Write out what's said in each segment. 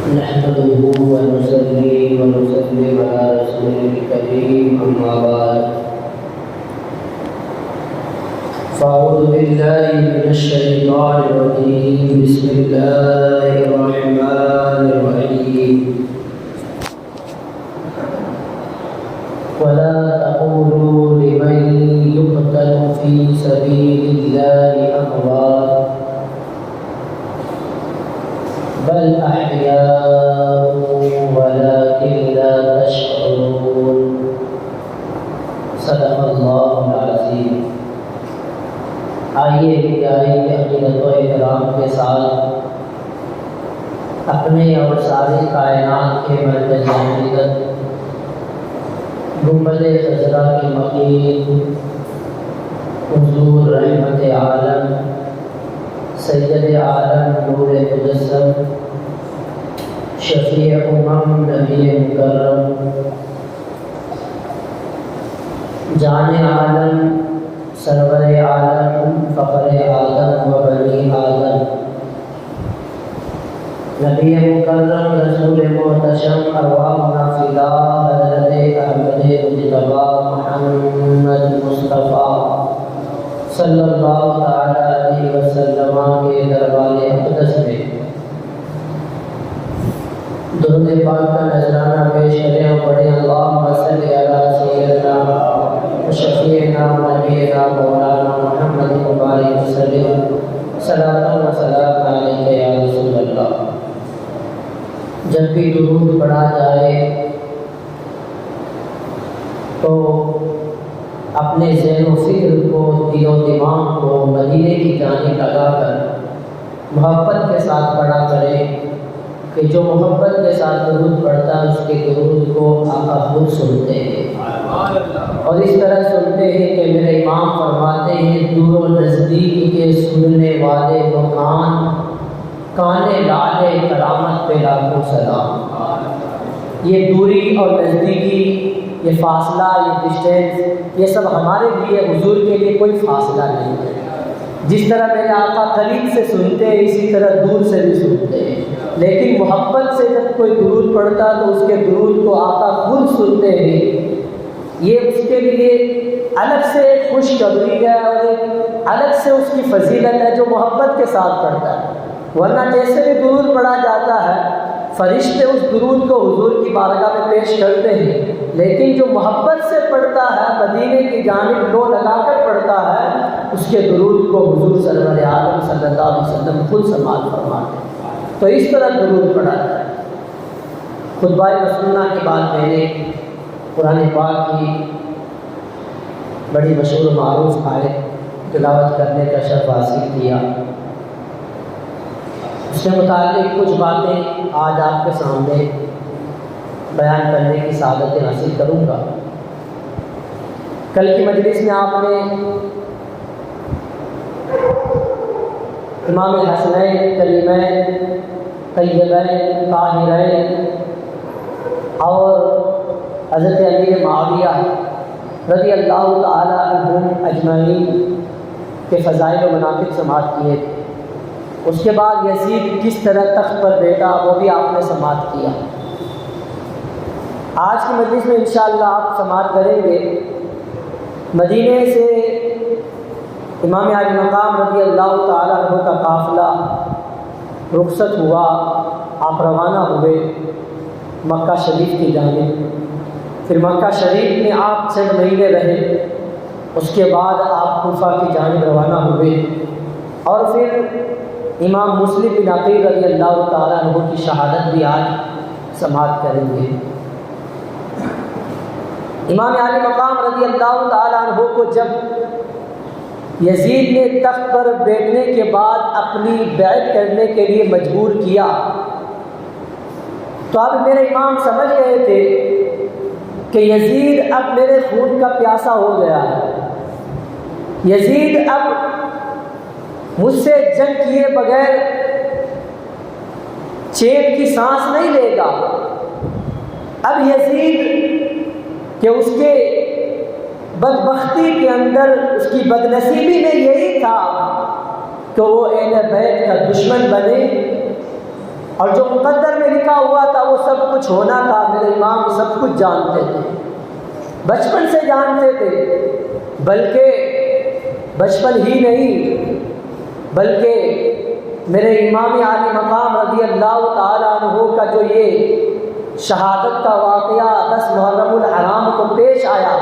نحمده ونصلي ونسلم على رسوله الكريم أما بعد فأعوذ بالله من الشيطان الرجيم بسم الله الرحمن الرحيم ولا تقولوا لمن يقتل في سبيل الله أموات بل أحياء ولكن لا تشعرون صدق اللہ العظیم۔ آئیے پیاری عقیدت و احترام کے ساتھ اپنے اور ساری کائنات کے مرکز حقیقت گنبد خضرا کی مقیم حضور رحمت عالم سید عالم نور مجسم شفیع نبی مکرم جان عالم سرور عالم فخر آدم و بنی آدم نبی مکرم رسول محتشم ارواحنا فدا حضرت احمد مجتبی محمد مصطفیٰ صلی اللہ تعالی علیہ وسلم کے دربار اقدس میں درود پاک کا نذرانہ پیش کریں اور پڑھیں اللہم صلی علی سیدنا شفیعنا نبینا مولانا محمد مبارک وسلم صلاۃ و سلام علیک یا رسول اللہ۔ جب بھی درود پڑھا جائے تو اپنے ذہن و فکر کو دل و دماغ کو مدینے کی جانب لگا کر محبت کے ساتھ پڑھا کریں کہ جو محبت کے ساتھ درود پڑھتا ہے اس کے درود کو آقا خود سنتے ہیں اور اس طرح سنتے ہیں کہ میرے امام فرماتے ہیں دور و نزدیک کے سننے والے وہ کانے لالے کرامت پہ لاکھوں سلام۔ یہ دوری اور نزدیکی، یہ فاصلہ، یہ ڈسٹینس، یہ سب ہمارے لیے حضور کے لیے کوئی فاصلہ نہیں ہے۔ جس طرح میرے آقا قریب سے سنتے ہیں اسی طرح دور سے بھی سنتے ہیں، لیکن محبت سے جب کوئی درود پڑھتا تو اس کے درود کو آقا خود سنتے ہیں۔ یہ اس کے لیے الگ سے خوشخبری ہے اور ایک الگ سے اس کی فضیلت ہے جو محبت کے ساتھ پڑھتا ہے۔ ورنہ جیسے بھی درود پڑھا جاتا ہے فرشتے اس درود کو حضور کی بارگاہ میں پیش کرتے ہیں، لیکن جو محبت سے پڑھتا ہے مدینے کی جانب لو لگا کر پڑھتا ہے اس کے درود کو حضور سرور عالم صلی اللہ علیہ وسلم خود سماعت فرماتے ہیں۔ تو اس طرح درود پڑھا جائے۔ خطبہ رسولہ کے بعد میں نے قرآن پاک کی بڑی مشہور و معروف آیت تلاوت کرنے کا شرف حاصل کیا۔ اس سے متعلق کچھ باتیں آج آپ کے سامنے بیان کرنے کی سعادت حاصل کروں گا۔ کل کی مجلس میں آپ نے امام الحسنین کریمین طیبین طاہرین اور حضرت امیر معاویہ رضی اللہ تعالی عنہم اجمعین کے فضائل و مناقب سماعت کیے تھے۔ اس کے بعد یزید کس طرح تخت پر بیٹھا وہ بھی آپ نے سماعت کیا۔ آج کی مجلس میں انشاءاللہ آپ سماعت کریں گے مدینے سے امام عالی مقام رضی اللہ تعالیٰ عنہ کا قافلہ رخصت ہوا، آپ روانہ ہوئے مکہ شریف کی جانب۔ پھر مکہ شریف میں آپ چند مہینے رہے، اس کے بعد آپ کوفہ کی جانب روانہ ہوئے اور پھر امام مسلم بن عقیل رضی اللہ تعالیٰ عنہ کی شہادت بھی آج سماعت کریں گے۔ امام عالی مقام رضی اللہ تعالیٰ عنہ کو جب یزید نے تخت پر بیٹھنے کے بعد اپنی بیعت کرنے کے لیے مجبور کیا تو اب میرے امام سمجھ گئے تھے کہ یزید اب میرے خون کا پیاسا ہو گیا ہے، یزید اب مجھ سے جنگ کیے بغیر چین کی سانس نہیں لے گا۔ اب یزید کہ اس کے بدبختی کے اندر، اس کی بدنصیبی میں یہی تھا کہ وہ اہل بیت کا دشمن بنے اور جو مقدر میں لکھا ہوا تھا وہ سب کچھ ہونا تھا۔ میرے امام سب کچھ جانتے تھے، بچپن سے جانتے تھے، بلکہ بچپن ہی نہیں بلکہ میرے امام عالی مقام رضی اللہ تعالیٰ عنہ کا جو یہ شہادت کا واقعہ 10 محرم الحرام کو پیش آیا،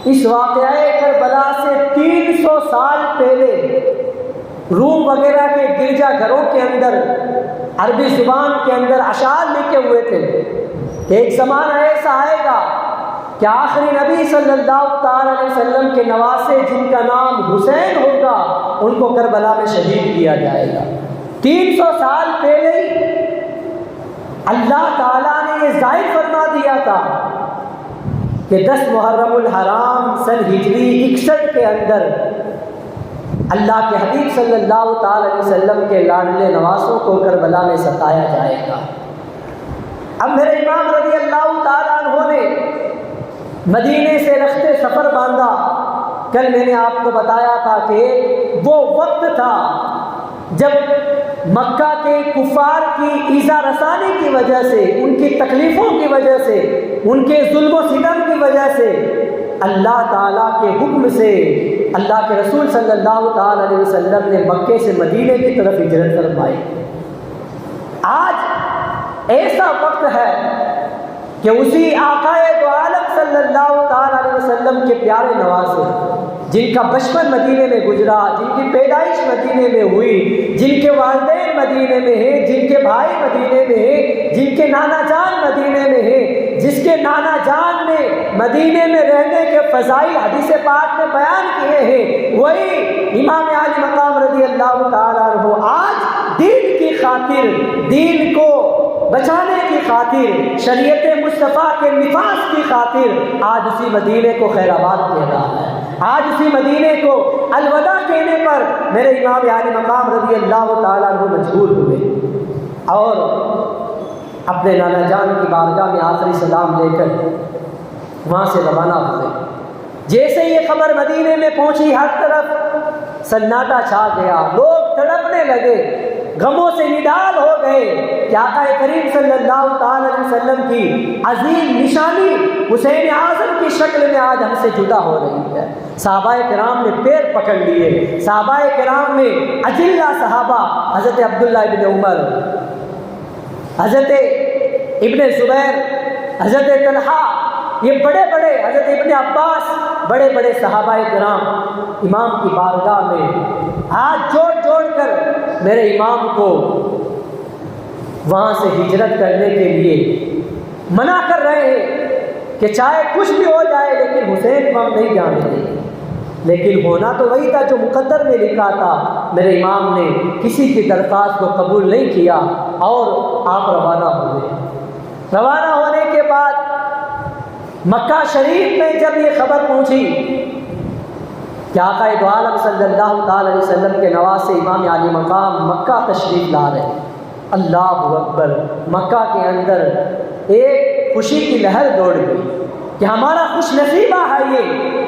اس واقعہ کربلا سے 300 سال پہلے روم وغیرہ کے گرجا گھروں کے اندر عربی زبان کے اندر اشعار لکھے ہوئے تھے کہ ایک زمانہ ایسا آئے گا کہ آخری نبی صلی اللہ تعالیٰ علیہ وسلم کے نواسے جن کا نام حسین ہوگا ان کو کربلا میں شہید کیا جائے گا۔ 300 سال پہلے اللہ تعالیٰ نے یہ ظاہر فرما دیا تھا کہ 10 محرم الحرام سن ہجری 61 کے اندر اللہ کے حبیب صلی اللہ تعالی علیہ وسلم کے لاڈلے نواسوں کو کربلا میں ستایا جائے گا۔ اب میرے امام رضی اللہ تعالیٰ عنہ نے مدینے سے رخت سفر باندھا۔ کل میں نے آپ کو بتایا تھا کہ وہ وقت تھا جب مکہ کے کفار کی ایذا رسانی کی وجہ سے، ان کی تکلیفوں کی وجہ سے، ان کے ظلم و ستم کی وجہ سے اللہ تعالیٰ کے حکم سے اللہ کے رسول صلی اللہ تعالی علیہ وسلم نے مکے سے مدینے کی طرف ہجرت فرمائی۔ آج ایسا وقت ہے کہ اسی آقا دو عالم صلی اللہ تعالی علیہ وسلم کے پیارے نواسے جن کا بچپن مدینے میں گزرا، جن کی پیدائش مدینے میں ہوئی، جن کے والدین مدینے میں ہیں، جن کے بھائی مدینے میں ہیں، جن کے نانا جان مدینے میں ہیں، جس کے نانا جان نے مدینے میں رہنے کے فضائل حدیث پاک میں بیان کیے ہیں، وہی امام عالی مقام رضی اللہ تعالیٰ عنہ آج دین کی خاطر، دین کو بچانے کی خاطر، شریعت مصطفیٰ کے نفاذ کی خاطر آج اسی مدینے کو خیر آباد کہہ رہا ہے۔ آج اسی مدینے کو الوداع کہنے پر میرے امام عالی مقام رضی اللہ تعالیٰ عنہ مجبور ہوئے اور اپنے نانا جان کی بارگاہ میں آخری سلام لے کر وہاں سے روانہ ہوئے۔ جیسے یہ خبر مدینے میں پہنچی ہر طرف سناٹا چھا گیا، لوگ تڑپنے لگے، غموں سے نڈال ہو گئے کہ آقا کریم صلی اللہ تعالی علیہ وسلم کی عظیم نشانی حسین اعظم کی شکل میں آج ہم سے جدا ہو رہی ہے۔ صحابہ کرام نے پیر پکڑ لیے، صحابہ کرام میں اجلہ صحابہ حضرت عبداللہ ابن عمر، حضرت ابن زبیر، حضرت طلحہ، یہ بڑے بڑے حضرت ابن عباس، بڑے بڑے صحابہ کرام امام کی بارگاہ میں ہاتھ جوڑ جوڑ کر میرے امام کو وہاں سے ہجرت کرنے کے لیے منع کر رہے ہیں کہ چاہے کچھ بھی ہو جائے لیکن حسین کو ہم نہیں جانے دیں گے۔ لیکن ہونا تو وہی تھا جو مقدر میں لکھا تھا۔ میرے امام نے کسی کی درخواست کو قبول نہیں کیا اور آپ روانہ ہوئے۔ روانہ ہونے کے بعد مکہ شریف میں جب یہ خبر پہنچی کہ آقا دو عالم صلی اللہ تعالی علیہ وسلم کے نواسے امام عالی مقام مکہ تشریف لا رہے ہیں، اللہ اکبر، مکہ کے اندر ایک خوشی کی لہر دوڑ گئی کہ ہمارا خوش نصیبہ ہے،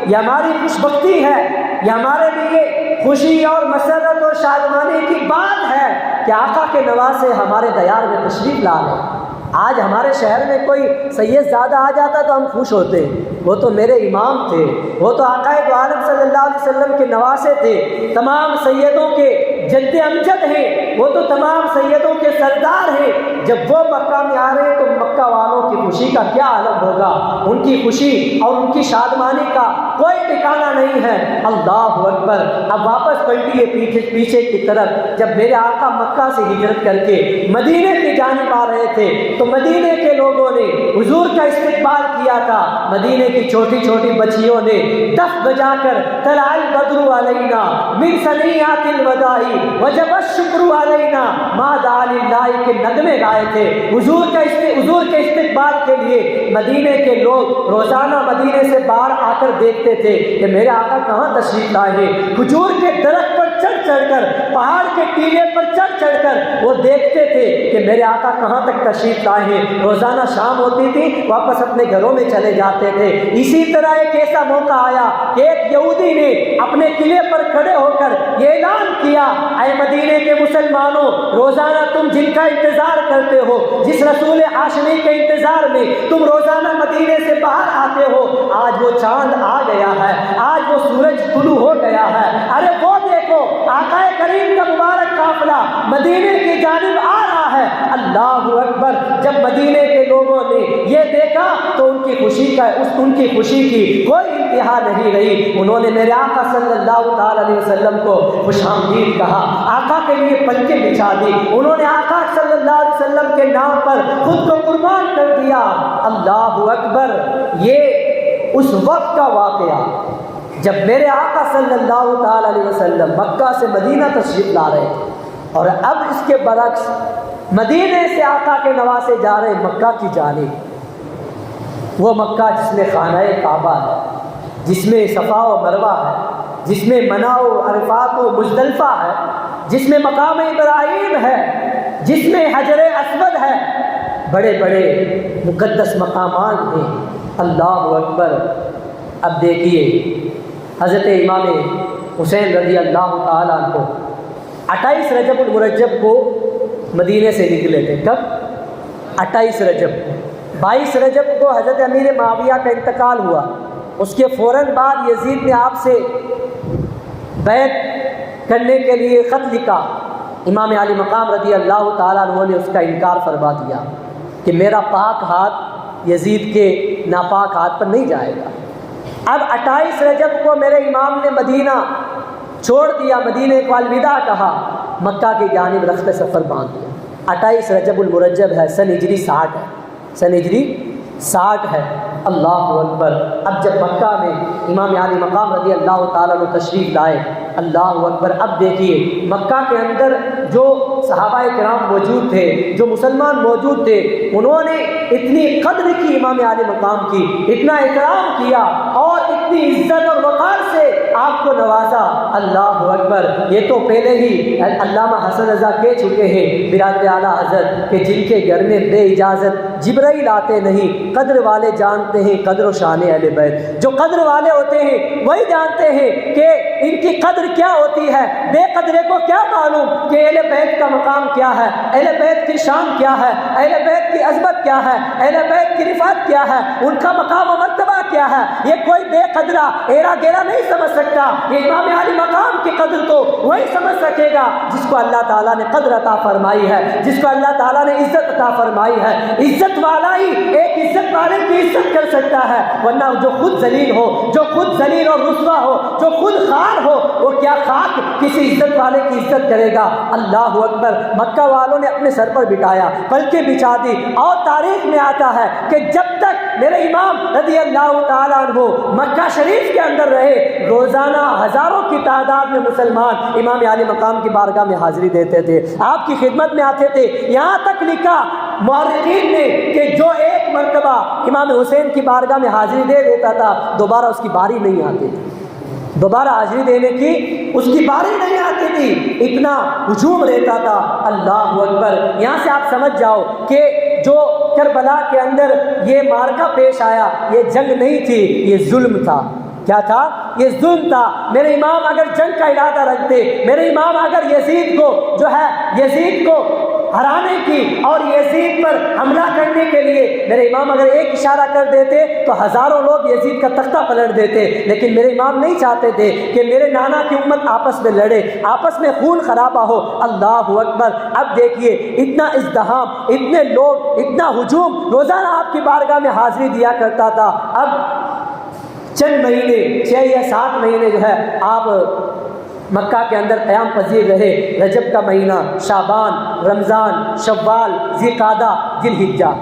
یہ ہماری خوش بختی ہے، یہ ہمارے لیے خوشی اور مسرت اور شادمانی کی بات ہے کہ آقا کے نواسے ہمارے دیار میں تشریف لا رہے ہیں۔ آج ہمارے شہر میں کوئی سید زیادہ آ جاتا تو ہم خوش ہوتے، وہ تو میرے امام تھے، وہ تو آقا دو عالم صلی اللہ علیہ وسلم کے نواسے تھے، تمام سیدوں کے جد امجد ہیں، وہ تو تمام سیدوں کے سردار ہیں۔ جب وہ مکہ میں آ رہے ہیں تو مکہ والوں کی خوشی کا کیا عالم ہوگا، ان کی خوشی اور ان کی شادمانی کا کوئی ٹھکانہ نہیں ہے۔ اللہ اکبر۔ اب واپس پلٹیے پیچھے کی طرف، جب میرے آقا مکہ سے ہجرت کر کے مدینے کی جانب آ رہے تھے تو مدینے کے لوگوں نے حضور کا استقبال کیا تھا۔ مدینے کی چھوٹی چھوٹی بچیوں نے دف بجا کر طلع البدر علینا من ثنیات الوداع وجب الشکر علینا ما دعا للہ کے نغمے گائے تھے۔ حضور کے استقبال کے لیے مدینے کے لوگ روزانہ مدینے سے باہر آ کر دیکھتے تھے کہ میرے آقا کہاں تشریف لائے ہیں۔ کھجور کے درخت پر چڑھ چڑھ کر, پہاڑ کے ٹیلے پر چڑھ کر وہ دیکھتے تھے کہ میرے آقا کہاں تک تشریف لائے ہیں. روزانہ شام ہوتی تھی, واپس اپنے گھروں میں چلے جاتے تھے. اسی طرح ایک ایسا موقع آیا کہ ایک یہودی نے اپنے قلعے پر کھڑے ہو کر یہ اعلان کیا, اے مدینے کے مسلمانوں, روزانہ تم جن کا انتظار کرتے ہو, جس رسول ہاشمی کے انتظار میں تم روزانہ مدینے سے باہر آتے ہو, آج وہ چاند آ گیا ہے, آج وہ سورج طلوع ہو گیا ہے. ارے وہ دیکھو آقا کریم کا مبارک قافلہ مدینے کی جانب آ رہا ہے. اللہ اکبر. جب مدینے کے لوگوں نے یہ دیکھا تو ان کی خوشی کی کوئی انتہا نہیں رہی. انہوں نے میرے آقا صلی اللہ تعالی علیہ وسلم کو خوش آمدید کہا, آقا کے لیے پلکیں بچھا دی. انہوں نے آقا صلی اللہ علیہ وسلم کے نام پر خود کو قربان کر دیا. اللہ اکبر. یہ اس وقت کا واقعہ جب میرے آقا صلی اللہ تعالی علیہ وسلم مکہ سے مدینہ تشریف لا رہے تھے, اور اب اس کے برعکس مدینے سے آقا کے نواسے جا رہے مکہ کی جانب. وہ مکہ جس میں خانہ کعبہ ہے, جس میں صفا و مروہ ہے, جس میں منع و عرفات و مزدلفہ ہے, جس میں مقام ابراہیم ہے, جس میں حجر اسود ہے, بڑے بڑے مقدس مقامات ہیں. اللہ اکبر. اب دیکھیے حضرت امام حسین رضی اللہ تعالیٰ عنہ 28 رجب المرجب کو مدینے سے نکلے تھے. کب؟ 28 رجب. 22 رجب کو حضرت امیر معاویہ کا انتقال ہوا. اس کے فوراً بعد یزید نے آپ سے بیعت کرنے کے لیے خط لکھا. امام علی مقام رضی اللہ تعالیٰ عنہ نے اس کا انکار فرما دیا کہ میرا پاک ہاتھ یزید کے ناپاک ہاتھ پر نہیں جائے گا. اب 28 رجب کو میرے امام نے مدینہ چھوڑ دیا, مدینے کو الوداع کہا, مکہ کی جانب رخت سفر باندھ دیا. 28 رجب المرجب ہے, سن ہجری 60 ہے, سن ہجری 60 ہے. اللہ اکبر. اب جب مکہ میں امام علی مقام رضی اللہ تعالیٰ عنہ تشریف لائے, اللہ اکبر. اب دیکھیے مکہ کے اندر جو صحابہ کرام موجود تھے, جو مسلمان موجود تھے, انہوں نے اتنی قدر کی امام علی مقام کی, اتنا احترام کیا اور اتنی عزت اور وقار سے آپ کو نوازا. اللہ اکبر. یہ تو پہلے ہی علامہ حسن رضا کہہ چکے ہیں برادر اعلیٰ حضرت کہ جن کے گھر میں بے اجازت جبرائیل آتے نہیں, قدر والے جانتے ہیں قدر و شان اہل بیت. جو قدر والے ہوتے ہیں وہی جانتے ہیں کہ ان کی قدر کیا ہوتی ہے. بے قدرے کو کیا معلوم کہ اہل بیت کا مقام کیا ہے, اہل بیت کی شان کیا ہے, اہل بیت کی عظمت کیا ہے, اہل بیت کی رفعت کیا ہے, ان کا مقام و مرتبہ کیا ہے. یہ کوئی بے قدرہ ایرا گیرا نہیں سمجھ سکتا. یہ امام علی مقام کی قدر تو وہی سمجھ سکے گا جس کو اللہ تعالیٰ نے قدر عطا فرمائی ہے, جس کو اللہ تعالیٰ نے عزت عطا فرمائی ہے. عزت والا ہی ایک عزت والے کی عزت کر سکتا ہے, ورنہ جو خود ذلیل ہو, جو خود ذلیل اور رسوا ہو, جو خود خار ہو, وہ کیا خاک کسی عزت والے کی عزت کرے گا. اللہ اکبر. مکہ والوں نے اپنے سر پر بٹھایا, پلکیں بچھا دی, اور تاریخ میں آتا ہے کہ جب تک میرے امام رضی اللہ تعالیٰ عنہ مکہ شریف کے اندر رہے, روزانہ ہزاروں کی تعداد میں مسلمان امام علی مقام کی بارگاہ میں حاضری دیتے تھے, آپ کی خدمت میں آتے تھے. یہاں تک لکھا مورخین نے کہ جو ایک مرتبہ امام حسین کی بارگاہ میں حاضری دے دیتا تھا, دوبارہ اس کی باری نہیں آتی تھی, دوبارہ حاضری دینے کی اس کی باری نہیں آتی تھی, اتنا ہجوم رہتا تھا. اللہ اکبر. یہاں سے آپ سمجھ جاؤ کہ جو کربلا کے اندر یہ معرکہ پیش آیا, یہ جنگ نہیں تھی, یہ ظلم تھا. کیا تھا؟ یہ ظلم تھا. میرے امام اگر جنگ کا ارادہ رکھتے, میرے امام اگر یزید کو جو ہے یزید کو ہرانے کی اور یزید پر حملہ کرنے کے لیے میرے امام اگر ایک اشارہ کر دیتے تو ہزاروں لوگ یزید کا تختہ پلٹ دیتے. لیکن میرے امام نہیں چاہتے تھے کہ میرے نانا کی امت آپس میں لڑے, آپس میں خون خرابہ ہو. اللہ اکبر. اب دیکھیے اتنا ازدحام, اتنے لوگ, اتنا ہجوم روزانہ آپ کی بارگاہ میں حاضری دیا کرتا تھا. اب چند مہینے, 6 یا 7 مہینے جو ہے آپ مکہ کے اندر قیام پذیر رہے. رجب کا مہینہ, شعبان, رمضان, شوال, ذی القعدہ, ذی الحجہ.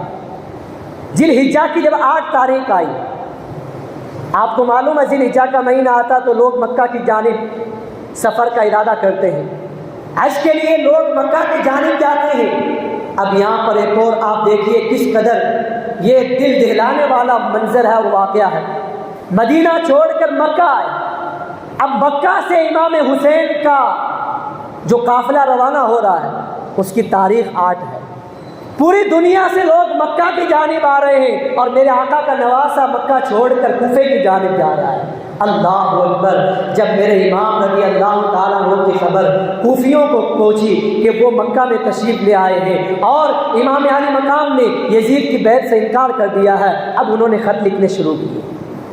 ذی الحجہ کی جب 8 تاریخ آئی, آپ کو معلوم ہے ذی الحجہ کا مہینہ آتا تو لوگ مکہ کی جانب سفر کا ارادہ کرتے ہیں, حج کے لیے لوگ مکہ کی جانب جاتے ہیں. اب یہاں پر ایک اور آپ دیکھیے کس قدر یہ دل دہلانے والا منظر ہے اور واقعہ ہے. مدینہ چھوڑ کر مکہ آئے. اب مکہ سے امام حسین کا جو قافلہ روانہ ہو رہا ہے اس کی تاریخ 8 ہے۔ پوری دنیا سے لوگ مکہ کی جانب آ رہے ہیں اور میرے آقا کا نواسہ مکہ چھوڑ کر کوفے کی جانب جا رہا ہے۔ اللہ اکبر! جب میرے امام رضی اللہ تعالیٰ عنہ کی خبر کوفیوں کو پہنچی کہ وہ مکہ میں تشریف لے آئے ہیں اور امام عالی مقام نے یزید کی بیعت سے انکار کر دیا ہے، اب انہوں نے خط لکھنے شروع کیے،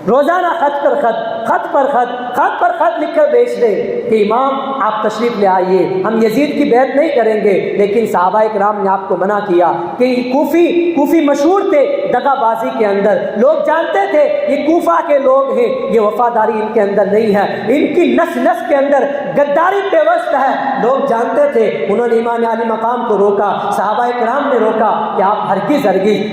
روزانہ خط پر خط، خط پر خط، خط پر خط لکھ کر بیچ دے کہ امام آپ تشریف لے آئیے، ہم یزید کی بیعت نہیں کریں گے۔ لیکن صحابہ کرام نے آپ کو منع کیا کہ کوفی مشہور تھے دغا بازی کے اندر، لوگ جانتے تھے یہ کوفہ کے لوگ ہیں، یہ وفاداری ان کے اندر نہیں ہے، ان کی نس نس کے اندر غداری پیوست ہے، لوگ جانتے تھے۔ انہوں نے امام علی مقام کو روکا، صحابہ کرام نے روکا کہ آپ ہرگز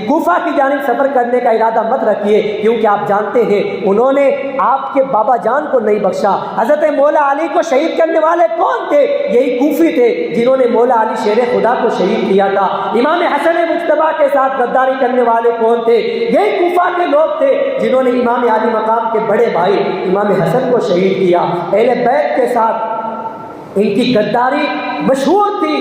کوفہ کی جانب سفر کرنے کا ارادہ مت رکھیے، کیونکہ آپ جانتے ہیں انہوں نے آپ کے بابا جان کو نہیں بخشا۔ حضرت مولا علی کو شہید کرنے والے کون تھے؟ یہی کوفی تھے جنہوں نے مولا علی شیر خدا کو شہید کیا تھا۔ امام حسن مجتبیٰ کے ساتھ غداری کرنے والے کون تھے؟ یہی کوفہ کے لوگ تھے جنہوں نے امام علی مقام کے بڑے بھائی امام حسن کو شہید کیا۔ اہل بیت کے ساتھ ان کی غداری مشہور تھی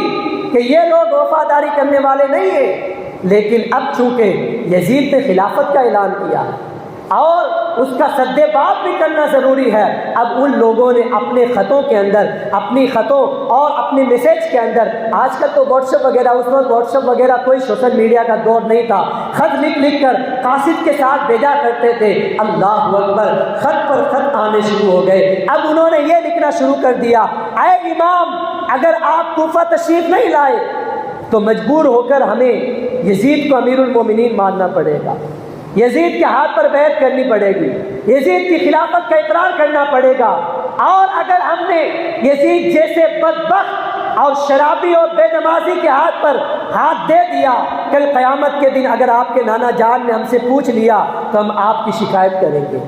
کہ یہ لوگ وفاداری کرنے والے نہیں ہیں۔ لیکن اب چونکہ یزید نے خلافت کا اعلان کیا اور اس کا سد باب بھی کرنا ضروری ہے، اب ان لوگوں نے اپنے خطوں کے اندر، اپنی خطوں اور اپنے میسیج کے اندر، آج کل تو واٹس ایپ وغیرہ، اس وقت واٹس ایپ وغیرہ کوئی سوشل میڈیا کا دور نہیں تھا، خط لکھ لکھ کر قاصد کے ساتھ بھیجا کرتے تھے۔ اللہ اکبر! خط پر خط آنے شروع ہو گئے۔ اب انہوں نے یہ لکھنا شروع کر دیا، اے امام، اگر آپ کوفہ تشریف نہیں لائے تو مجبور ہو کر ہمیں یزید کو امیر المومنین ماننا پڑے گا، یزید کے ہاتھ پر بیعت کرنی پڑے گی، یزید کی خلافت کا اقرار کرنا پڑے گا، اور اگر ہم نے یزید جیسے بدبخت اور شرابی اور بے نمازی کے ہاتھ پر ہاتھ دے دیا، کل قیامت کے دن اگر آپ کے نانا جان نے ہم سے پوچھ لیا تو ہم آپ کی شکایت کریں گے،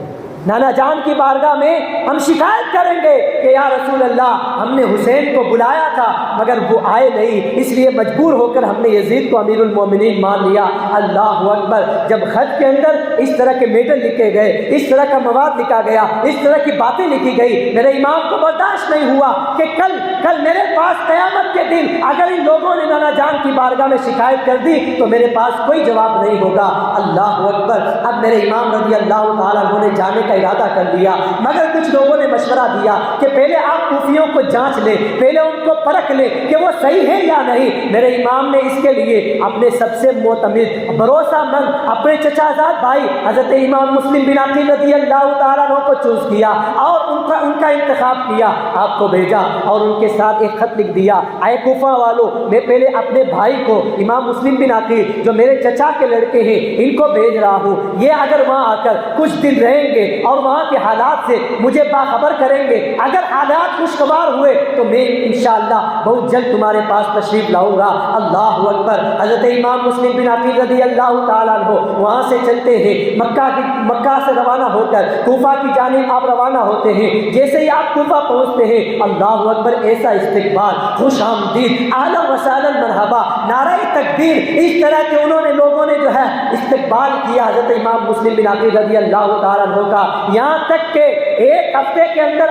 نانا جان کی بارگاہ میں ہم شکایت کریں گے کہ یا رسول اللہ، ہم نے حسین کو بلایا تھا مگر وہ آئے نہیں، اس لیے مجبور ہو کر ہم نے یزید کو امیر المومنین مان لیا۔ اللہ اکبر! جب خط کے اندر اس طرح کے میٹر لکھے گئے، اس طرح کا مواد لکھا گیا، اس طرح کی باتیں لکھی گئی، میرے امام کو برداشت نہیں ہوا کہ کل میرے پاس قیامت کے دن اگر ان لوگوں نے نانا جان کی بارگاہ میں شکایت کر دی تو میرے پاس کوئی جواب نہیں ہوگا۔ اللہ اکبر! اب میرے امام رضی اللہ تعالیٰ عنہ نے جانے کا ارادہ کر لیا، مگر کچھ لوگوں نے مشورہ دیا کہ پہلے آپ کوفیوں کو جانچ لیں، پہلے ان کو پرکھ لیں کہ وہ صحیح ہے یا نہیں۔ میرے امام نے اس کے لیے اپنے سب سے معتمد، بھروسہ مند اپنے چچا زاد بھائی حضرت امام مسلم بن عقیل رضی اللہ تعالیٰ عنہ کو چوز کیا اور ان کا انتخاب کیا، آپ کو بھیجا اور ان کے ساتھ ایک خط لکھ دیا، اے کوفہ والوں، میں پہلے اپنے بھائی کو امام مسلم بن عقیل جو میرے چچا کے لڑکے ہیں ان کو بھیج رہا ہوں، یہ اگر وہاں آ کر کچھ دن رہیں گے اور وہاں کے حالات سے مجھے باخبر کریں گے، اگر حالات خوشگوار ہوئے تو میں انشاءاللہ بہت جلد تمہارے پاس تشریف لاؤں گا۔ اللہ اکبر! حضرت امام مسلم بن عقیل رضی اللہ تعالیٰ عنہ وہاں سے چلتے ہیں، مکہ سے روانہ ہو کر کوفہ کی جانب آپ روانہ ہوتے ہیں۔ جیسے ہی آپ کوفہ پہنچتے ہیں، اللہ اکبر! ایسا استقبال، خوش آمدید، اہلا وسہلا مرحبا، نعرہ تکبیر، اس طرح کے انہوں نے لوگوں نے جو ہے استقبال کیا حضرت امام مسلم بن عقیل رضی اللہ تعالیٰ عنہ کا، یہاں تک کہ ایک ہفتے کے اندر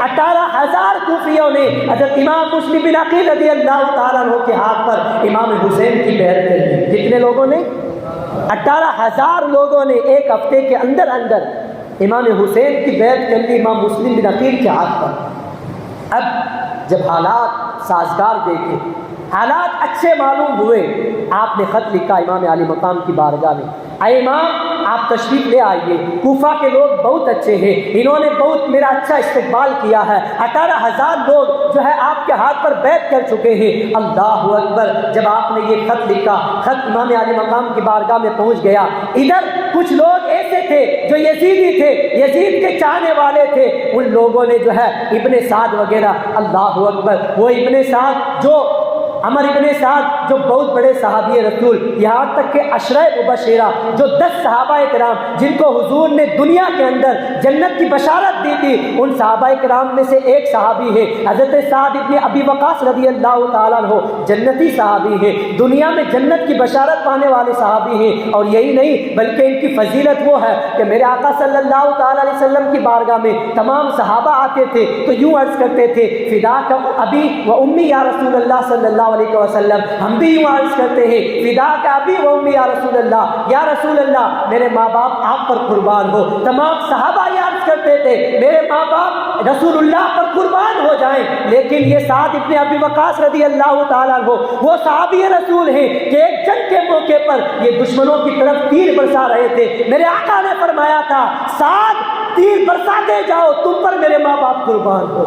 18,000 کوفیوں نے حضرت امام مسلم بن عقیل رضی اللہ تعالیٰ عنہ کے ہاتھ پر امام حسین کی بیعت کر لی۔ کتنے لوگوں نے؟ 18,000 لوگوں نے ایک ہفتے کے اندر امام حسین کی بیعت کر لی امام مسلم بن عقیل کے ہاتھ پر۔ اب جب حالات سازگار دیکھے، حالات اچھے معلوم ہوئے، آپ نے خط لکھا امام علی مقام کی بارگاہ میں، اے امام آپ تشریف لے آئیے، کوفہ کے لوگ بہت اچھے ہیں، انہوں نے بہت میرا اچھا استقبال کیا ہے، 18,000 لوگ جو ہے آپ کے ہاتھ پر بیعت کر چکے ہیں۔ اللہ اکبر! جب آپ نے یہ خط لکھا، خط امام علی مقام کی بارگاہ میں پہنچ گیا، ادھر کچھ لوگ ایسے تھے جو یزیدی تھے، یزید کے چاہنے والے تھے، ان لوگوں نے جو ہے ابن سعد وغیرہ، اللہ اکبر، وہ ابن سعد جو عمر ابن سعد جو بہت بڑے صحابی رسول، یہاں تک کہ عشرہ مبشرہ جو 10 صحابہ کرام جن کو حضور نے دنیا کے اندر جنت کی بشارت دی تھی، ان صحابہ کرام میں سے ایک صحابی ہے حضرت سعد ابن ابی وقاص رضی اللہ تعالیٰ عنہ، جنتی صحابی ہے، دنیا میں جنت کی بشارت پانے والے صحابی ہیں۔ اور یہی نہیں بلکہ ان کی فضیلت وہ ہے کہ میرے آقا صلی اللہ تعالیٰ علیہ وسلم کی بارگاہ میں تمام صحابہ آتے تھے تو یوں عرض کرتے تھے فداک ابی و امی یا رسول اللہ صلی اللہ علیہ وسلم، ہم بھی یوں عرض کرتے ہیں فداک ابی و امی یا رسول اللہ، یا رسول اللہ میرے ماں باپ آپ پر قربان ہو۔ تمام صحابہ یہ عرض کرتے تھے میرے ماں باپ رسول اللہ پر قربان ہو جائیں، لیکن یہ سعد ابن ابی وقاص رضی اللہ تعالیٰ عنہ وہ صحابی رسول ہیں کہ ایک جنگ کے موقع پر یہ دشمنوں کی طرف تیر برسا رہے تھے، میرے آقا نے فرمایا تھا سعد تیر برساتے جاؤ، تم پر میرے ماں باپ قربان ہو۔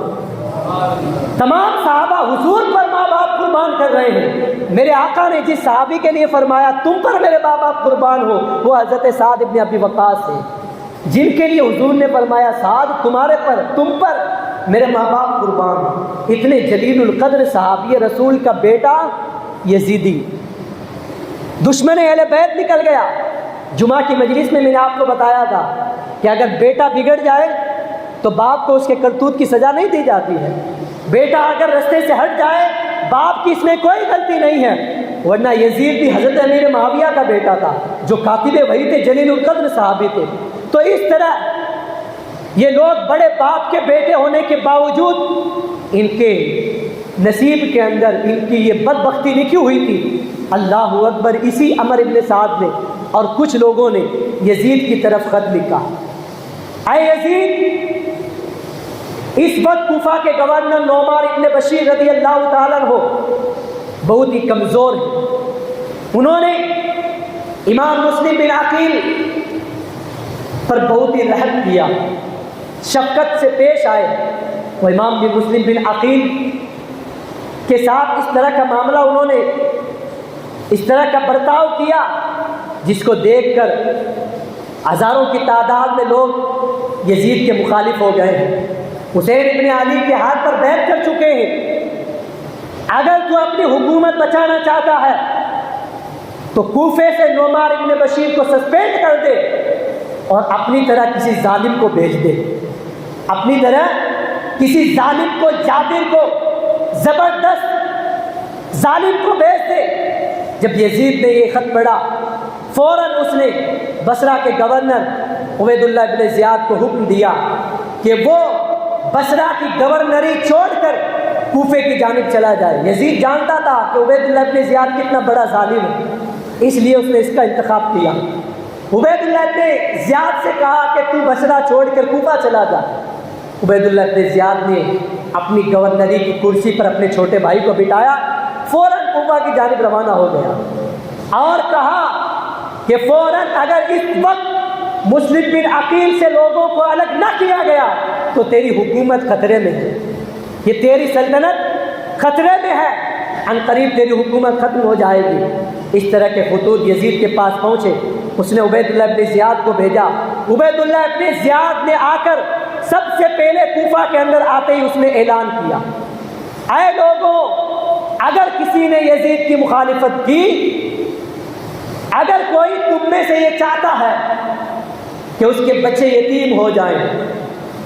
تمام صحابہ حضور پر ماں باپ قربان کر رہے ہیں، میرے آقا نے جس صحابی کے لیے فرمایا تم پر میرے ماں باپ قربان ہو وہ حضرت سعد ابن ابی وقاص ہے، جن کے لیے حضور نے فرمایا سعد تمہارے پر تم پر میرے ماں باپ قربان ہو۔ اتنے جلیل القدر صحابی رسول کا بیٹا یزیدی دشمن اہل بیت نکل گیا۔ جمعہ کی مجلس میں نے آپ کو بتایا تھا کہ اگر بیٹا بگڑ جائے تو باپ کو اس کے کرتوت کی سزا نہیں دی جاتی ہے، بیٹا اگر رستے سے ہٹ جائے باپ کی اس میں کوئی غلطی نہیں ہے، ورنہ یزید بھی حضرت امیر معاویہ کا بیٹا تھا جو کاتب وحی تھے، جلیل القدر صحابی تھے۔ تو اس طرح یہ لوگ بڑے باپ کے بیٹے ہونے کے باوجود ان کے نصیب کے اندر ان کی یہ بدبختی لکھی ہوئی تھی۔ اللہ اکبر، اسی عمر ابن سعد نے اور کچھ لوگوں نے یزید کی طرف خط لکھا، اے یزید، اس وقت کوفہ کے گورنر نعمان ابن بشیر رضی اللہ تعالیٰ عنہ بہت ہی کمزور ہیں، انہوں نے امام مسلم بن عقیل پر بہت ہی رحم کیا، شفقت سے پیش آئے۔ وہ امام بن مسلم بن عقیل کے ساتھ اس طرح کا معاملہ انہوں نے اس طرح کا برتاؤ کیا جس کو دیکھ کر ہزاروں کی تعداد میں لوگ یزید کے مخالف ہو گئے ہیں، حسین ابن علی کے ہاتھ پر بیعت کر چکے ہیں۔ اگر تو اپنی حکومت بچانا چاہتا ہے تو کوفے سے نعمان ابن بشیر کو سسپینڈ کر دے اور اپنی طرح کسی ظالم کو بھیج دے، اپنی طرح کسی ظالم کو، جابر کو، زبردست ظالم کو بھیج دے۔ جب یزید نے یہ خط پڑھا فوراً اس نے بصرہ کے گورنر عبید اللہ ابن زیاد کو حکم دیا کہ وہ بصرہ کی گورنری چھوڑ کر کوفے کی جانب چلا جائے۔ یزید جانتا تھا کہ عبید اللہ ابن زیاد کتنا بڑا ظالم ہے، اس لیے اس نے اس کا انتخاب کیا۔ عبید اللہ ابن زیاد سے کہا کہ تو بصرہ چھوڑ کر کوفہ چلا جا۔ عبید اللہ ابن زیاد نے اپنی گورنری کی کرسی پر اپنے چھوٹے بھائی کو بٹھایا، فوراً کوفہ کی جانب روانہ ہو گیا اور کہا کہ فوراً اگر اس وقت مسلم بن عقیل سے لوگوں کو الگ نہ کیا گیا تو تیری حکومت خطرے میں ہے، یہ تیری سلطنت خطرے میں ہے، ان قریب تیری حکومت ختم ہو جائے گی۔ اس طرح کے خطوط یزید کے پاس پہنچے، اس نے عبید اللہ ابن زیاد کو بھیجا۔ عبید اللہ ابن زیاد نے آ کر سب سے پہلے کوفہ کے اندر آتے ہی اس نے اعلان کیا، اے لوگوں، اگر کسی نے یزید کی مخالفت کی، اگر کوئی تم میں سے یہ چاہتا ہے کہ اس کے بچے یتیم ہو جائیں،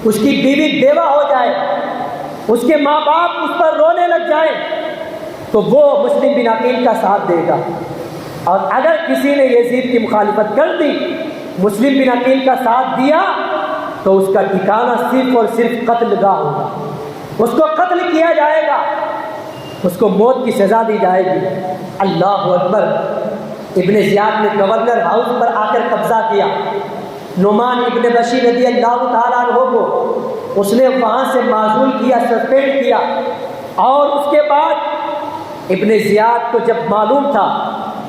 اس کی بیوی بیوہ ہو جائے، اس کے ماں باپ اس پر رونے لگ جائیں، تو وہ مسلم بن عقیل کا ساتھ دے گا، اور اگر کسی نے یزید کی مخالفت کر دی، مسلم بن عقیل کا ساتھ دیا، تو اس کا ٹھکانہ صرف اور صرف قتل گاہ ہوگا، اس کو قتل کیا جائے گا، اس کو موت کی سزا دی جائے گی۔ اللہ اکبر، ابن زیاد نے گورنر ہاؤس پر آ کر قبضہ کیا، نعمان ابن بشیر رضی اللہ تعالیٰ عنہ کو اس نے وہاں سے معزول کیا، سسپینڈ کیا، اور اس کے بعد ابن زیاد کو جب معلوم تھا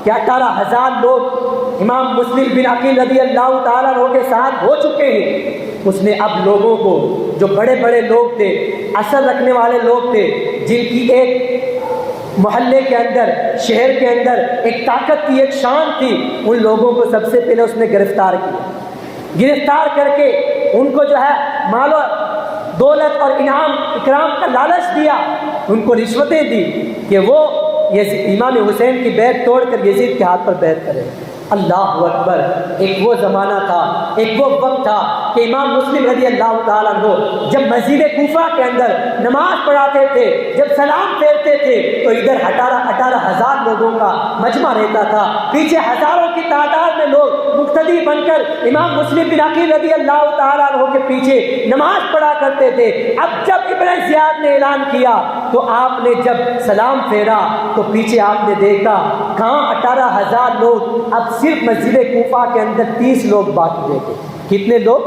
کہ 18,000 لوگ امام مسلم بن عقیل رضی اللہ تعالیٰ عنہ کے ساتھ ہو چکے ہیں، اس نے اب لوگوں کو، جو بڑے بڑے لوگ تھے، اثر رکھنے والے لوگ تھے، جن کی ایک محلے کے اندر، شہر کے اندر ایک طاقت تھی، ایک شان تھی، ان لوگوں کو سب سے پہلے اس نے گرفتار کیا۔ گرفتار کر کے ان کو جو ہے مال و دولت اور انعام اکرام کا لالچ دیا، ان کو رشوتیں دی کہ وہ امام حسین کی بیعت توڑ کر یزید کے ہاتھ پر بیعت کرے۔ اللہ اکبر! ایک وہ زمانہ تھا، ایک وہ وقت تھا کہ امام مسلم رضی اللہ تعالیٰ عنہ جب مسجد کوفہ کے اندر نماز پڑھاتے تھے، جب سلام پھیرتے تھے تو ادھر 18,000 لوگوں کا مجمع رہتا تھا، پیچھے ہزاروں کی تعداد میں لوگ مقتدی بن کر امام مسلم بن عقیل رضی اللہ تعالیٰ عنہ کے پیچھے نماز پڑھا کرتے تھے۔ اب جب ابن زیاد نے اعلان کیا تو آپ نے جب سلام پھیرا تو پیچھے آپ نے دیکھا کہاں 18,000 لوگ، اب صرف مسجد کوفہ کے اندر 30 لوگ باقی رہ گئے۔ کتنے لوگ؟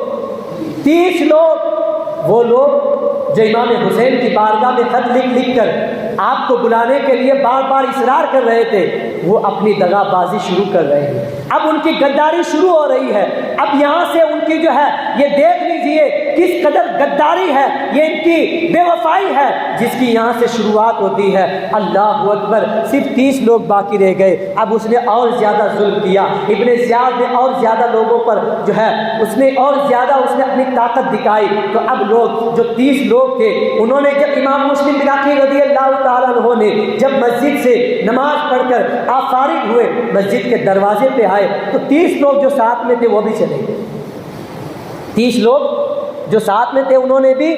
30 لوگ، وہ لوگ جو امام حسین کی بارگاہ میں خط لکھ کر آپ کو بلانے کے لیے بار بار اصرار کر رہے تھے، وہ اپنی دغا بازی شروع کر رہے ہیں۔ اب ان کی غداری شروع ہو رہی ہے۔ اب یہاں سے ان کی جو ہے یہ دیکھ لیجئے کس قدر غداری ہے، یہ ان کی بے وفائی ہے جس کی یہاں سے شروعات ہوتی ہے۔ اللہ اکبر! صرف 30 لوگ باقی رہ گئے۔ اب اس نے اور زیادہ ظلم کیا، ابن زیاد نے اور زیادہ لوگوں پر جو ہے اس نے اور زیادہ اپنی طاقت دکھائی۔ تو اب لوگ جو 30 لوگ تھے انہوں نے جب امام مسلم بن عقیل رضی اللہ تعالیٰ عنہ نے جب مسجد سے نماز پڑھ کر آپ فارغ ہوئے، مسجد کے دروازے پہ آئے تو 30 لوگ جو ساتھ میں تھے وہ بھی چلے گئے۔ 30 لوگ جو ساتھ میں تھے انہوں نے بھی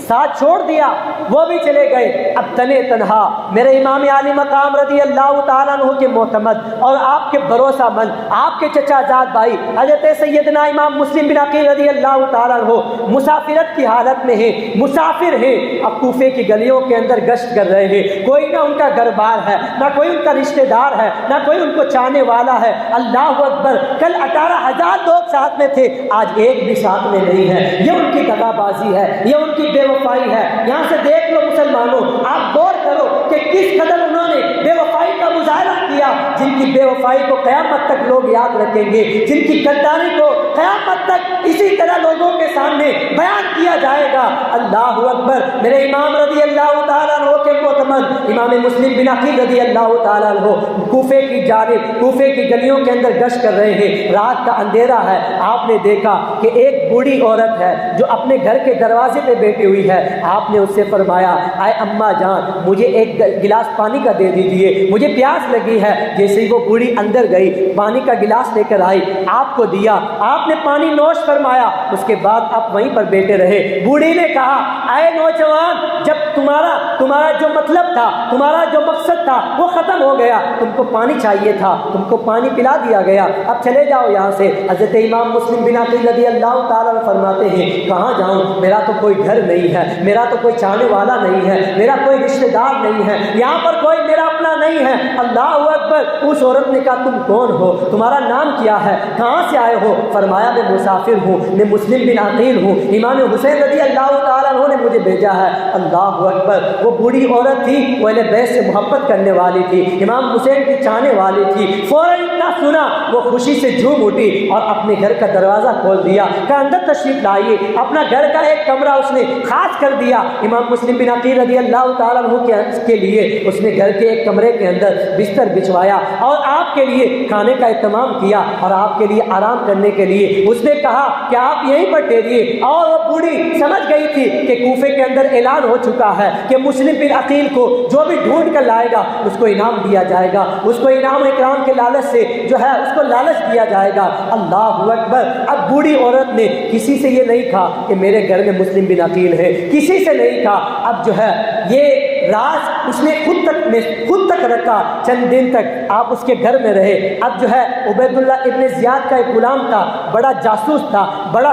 ساتھ چھوڑ دیا، وہ بھی چلے گئے۔ اب تنے تنہا میرے امام عالی مقام رضی اللہ تعالیٰ عنہ کے معتمد اور آپ کے بھروسہ مند، آپ کے چچا زاد بھائی حضرت سیدنا امام مسلم بن عقیل رضی اللہ تعالیٰ عنہ مسافرت کی حالت میں ہیں، مسافر ہیں، اب کوفے کی گلیوں کے اندر گشت کر رہے ہیں۔ کوئی نہ ان کا گھر بار ہے، نہ کوئی ان کا رشتہ دار ہے، نہ کوئی ان کو چاہنے والا ہے۔ اللہ اکبر! کل 18,000 لوگ ساتھ میں تھے، آج ایک بھی ساتھ میں نہیں ہے۔ یہ ان کی دغا بازی ہے، یہ ان کی بے وفائی ہے۔ یہاں سے دیکھ لو مسلمانوں، آپ غور کرو کہ کس قدر انہوں نے بے وفائی کا مظاہرہ کیا، جن کی بے وفائی کو قیامت تک لوگ یاد رکھیں گے، جن کی غداری کو قیامت تک اسی طرح لوگوں کے سامنے بیان کیا جائے گا۔ اللہ اکبر! میرے امام رضی اللہ تعالیٰ عنہ کے معتمد امام مسلم بن عقیل رضی اللہ تعالیٰ عنہ کوفے کی جانب، کوفے کی گلیوں کے اندر گشت کر رہے ہیں، رات کا اندھیرا ہے۔ آپ نے دیکھا کہ ایک بوڑھی عورت ہے جو اپنے گھر کے دروازے پہ بیٹھی ہوئی ہے۔ آپ نے اس سے فرمایا، اے اماں جان مجھے ایک گلاس پانی کا دے دیجئے، مجھے پیاس لگی ہے۔ جیسے ہی وہ بوڑھی اندر گئی، پانی کا گلاس لے کر آئی، آپ کو دیا، آپ نے پانی نوش فرمایا، اس کے بعد آپ وہیں پر بیٹھے رہے۔ بوڑھی نے کہا، اے نوجوان، جب تمہارا جو مطلب تھا، تمہارا جو مقصد تھا وہ ختم ہو گیا، تم کو پانی چاہیے تھا، تم کو پانی پلا دیا گیا، اب چلے جاؤ یہاں سے۔ حضرت امام مسلم بن عقیل رضی اللہ تعالیٰ عنہ فرماتے ہیں، کہاں جاؤں؟ میرا تو کوئی گھر نہیں ہے، میرا تو کوئی چاہنے والا نہیں ہے، میرا کوئی رشتہ دار نہیں ہے، یہاں پر کوئی میرا اپنا نہیں ہے۔ اللہ اکبر! اس عورت نے کہا، تم کون ہو؟ تمہارا نام کیا ہے؟ کہاں سے آئے ہو؟ فرمایا، میں مسافر ہوں، میں مسلم بن عقیل ہوں، امام حسین رضی اللہ تعالیٰ عنہ نے مجھے بھیجا ہے۔ اللہ اکبر! وہ بوڑھی عورت تھی، وہ اہل بیت سے محبت کرنے والی تھی، امام حسین کی چاہنے والی تھی۔ فوراً اتنا سنا وہ خوشی سے جھوم اٹھی اور اپنے گھر کا دروازہ کھول دیا کہ اندر تشریف لائیے۔ اپنا گھر کا ایک کمرہ اس نے خاص کر دیا امام مسلم بن عقیل رضی اللہ تعالیٰ عنہ کے لیے۔ اس نے گھر کے ایک کمرے کے اندر بستر بچھوایا اور آپ کے لیے کھانے کا اہتمام کیا اور آپ کے لیے آرام کرنے کے لیے اس نے کہا کہ آپ یہیں پر ٹھہریے۔ اور وہ بوڑھی سمجھ گئی تھی کہ کوفے کے اندر اعلان ہو چکا ہے کہ مسلم بن عقیل کو جو بھی ڈھونڈ کر لائے گا اس کو انعام دیا جائے گا، اس کو انعام و اکرام کے لالچ سے جو ہے اس کو لالچ دیا جائے گا۔ اللہ اکبر! اب بوڑھی عورت نے کسی سے یہ نہیں کہا کہ میرے گھر میں مسلم بن عقیل ہے، کسی سے نہیں کہا۔ اب جو ہے یہ راز اس نے خود تک رکھا۔ چند دن تک آپ اس کے گھر میں رہے۔ اب جو ہے عبید اللہ ابن زیاد کا ایک غلام تھا، بڑا جاسوس تھا، بڑا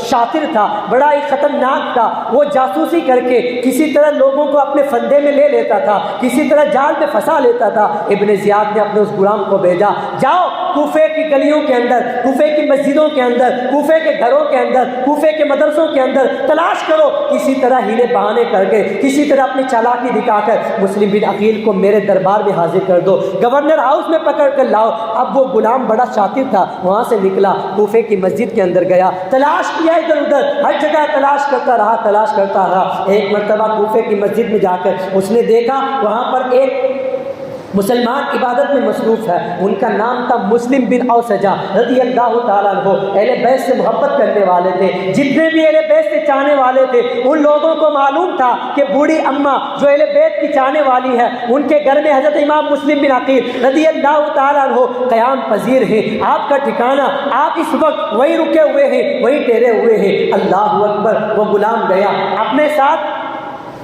شاطر تھا، بڑا ہی خطرناک تھا۔ وہ جاسوسی کر کے کسی طرح لوگوں کو اپنے فندے میں لے لیتا تھا، کسی طرح جال میں پھنسا لیتا تھا۔ ابن زیاد نے اپنے اس غلام کو بھیجا، جاؤ کوفے کی گلیوں کے اندر، کوفے کی مسجدوں کے اندر، کوفے کے گھروں کے اندر، کوفے کے مدرسوں کے اندر تلاش کرو، کسی طرح ہیلے بہانے کر کے، کسی طرح اپنی چالاکی دکھا کر مسلم بن عقیل کو میرے دربار میں حاضر کر دو، گورنر ہاؤس میں پکڑ کر لاؤ۔ اب وہ غلام بڑا شاطر تھا، وہاں سے نکلا، کوفے کی مسجد کے اندر گیا، تلاش کیا ادھر ادھر، ہر جگہ تلاش کرتا رہا، تلاش کرتا رہا۔ ایک مرتبہ کوفے کی مسجد میں جا کر اس نے دیکھا وہاں پر ایک مسلمان عبادت میں مصروف ہے. ان کا نام تھا مسلم بن اوسجہ رضی اللہ تعالیٰ عنہ. اہل بیت سے محبت کرنے والے تھے. جتنے بھی اہل بیت سے چاہنے والے تھے ان لوگوں کو معلوم تھا کہ بوڑھی اماں جو اہل بیت کی چاہنے والی ہے ان کے گھر میں حضرت امام مسلم بن عقیل رضی اللہ تعالیٰ عنہ قیام پذیر ہیں. آپ کا ٹھکانہ آپ اس وقت وہی رکے ہوئے ہیں, وہی ٹھہرے ہوئے ہیں. اللہ اکبر. وہ غلام گیا اپنے ساتھ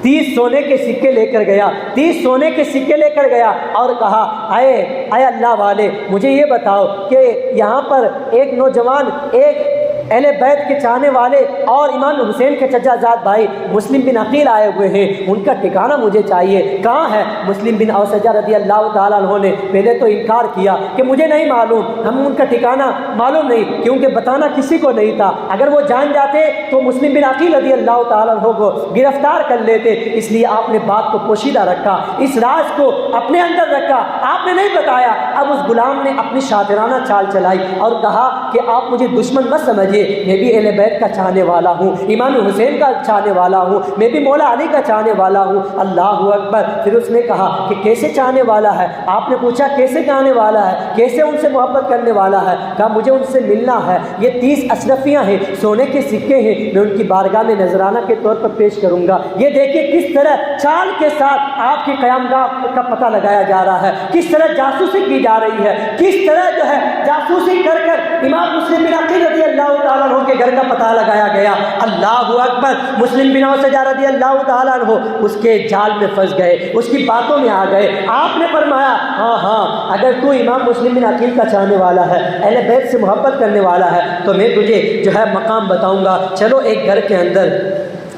30 سونے کے سکے لے کر گیا. 30 سونے کے سکے لے کر گیا اور کہا اے اللہ والے مجھے یہ بتاؤ کہ یہاں پر ایک نوجوان ایک اہل بیت کے چاہنے والے اور امام حسین کے چچا زاد بھائی مسلم بن عقیل آئے ہوئے ہیں, ان کا ٹھکانہ مجھے چاہیے, کہاں ہے؟ مسلم بن اوسجہ رضی اللہ تعالیٰ عنہ نے پہلے تو انکار کیا کہ مجھے نہیں معلوم, ہم ان کا ٹھکانہ معلوم نہیں, کیونکہ بتانا کسی کو نہیں تھا. اگر وہ جان جاتے تو مسلم بن عقیل رضی اللہ تعالیٰ عنہ کو گرفتار کر لیتے. اس لیے آپ نے بات کو پوشیدہ رکھا, اس راز کو اپنے اندر رکھا, آپ نے نہیں بتایا. اب اس غلام نے اپنی شاطرانہ چال چلائی اور کہا کہ آپ مجھے دشمن مت سمجھیے, میں بھی اہل بیت کا چاہنے والا ہوں, امام حسین کا چاہنے والا ہوں, میں بھی مولا علی کا چاہنے والا ہوں. اللہ اکبر. پھر اس نے کہا کہ کیسے چاہنے والا ہے؟ آپ نے پوچھا کیسے چاہنے والا ہے, کیسے ان سے محبت کرنے والا ہے؟ کہا مجھے ان سے ملنا ہے. یہ 30 اشرفیاں ہیں, سونے کے سکے ہیں, میں ان کی بارگاہ میں نذرانہ کے طور پر پیش کروں گا. یہ دیکھیے کس طرح چال کے ساتھ آپ کی قیامگاہ کا پتہ لگایا جا رہا ہے, کس طرح جاسوسی کی جا رہی ہے, کس طرح جو ہے جاسوسی کر امام مسلم بن عقیل رضی اللہ تعالیٰ عنہ کے گھر کا پتہ لگایا گیا. اللہ اکبر. مسلم بن اوسجہ رضی اللہ تعالیٰ عنہ اس کے جال میں پھنس گئے, اس کی باتوں میں آ گئے. آپ نے فرمایا ہاں اگر تو امام مسلم بن عقیل کا چاہنے والا ہے, اہل بیت سے محبت کرنے والا ہے, تو میں تجھے جو ہے مقام بتاؤں گا. چلو ایک گھر کے اندر,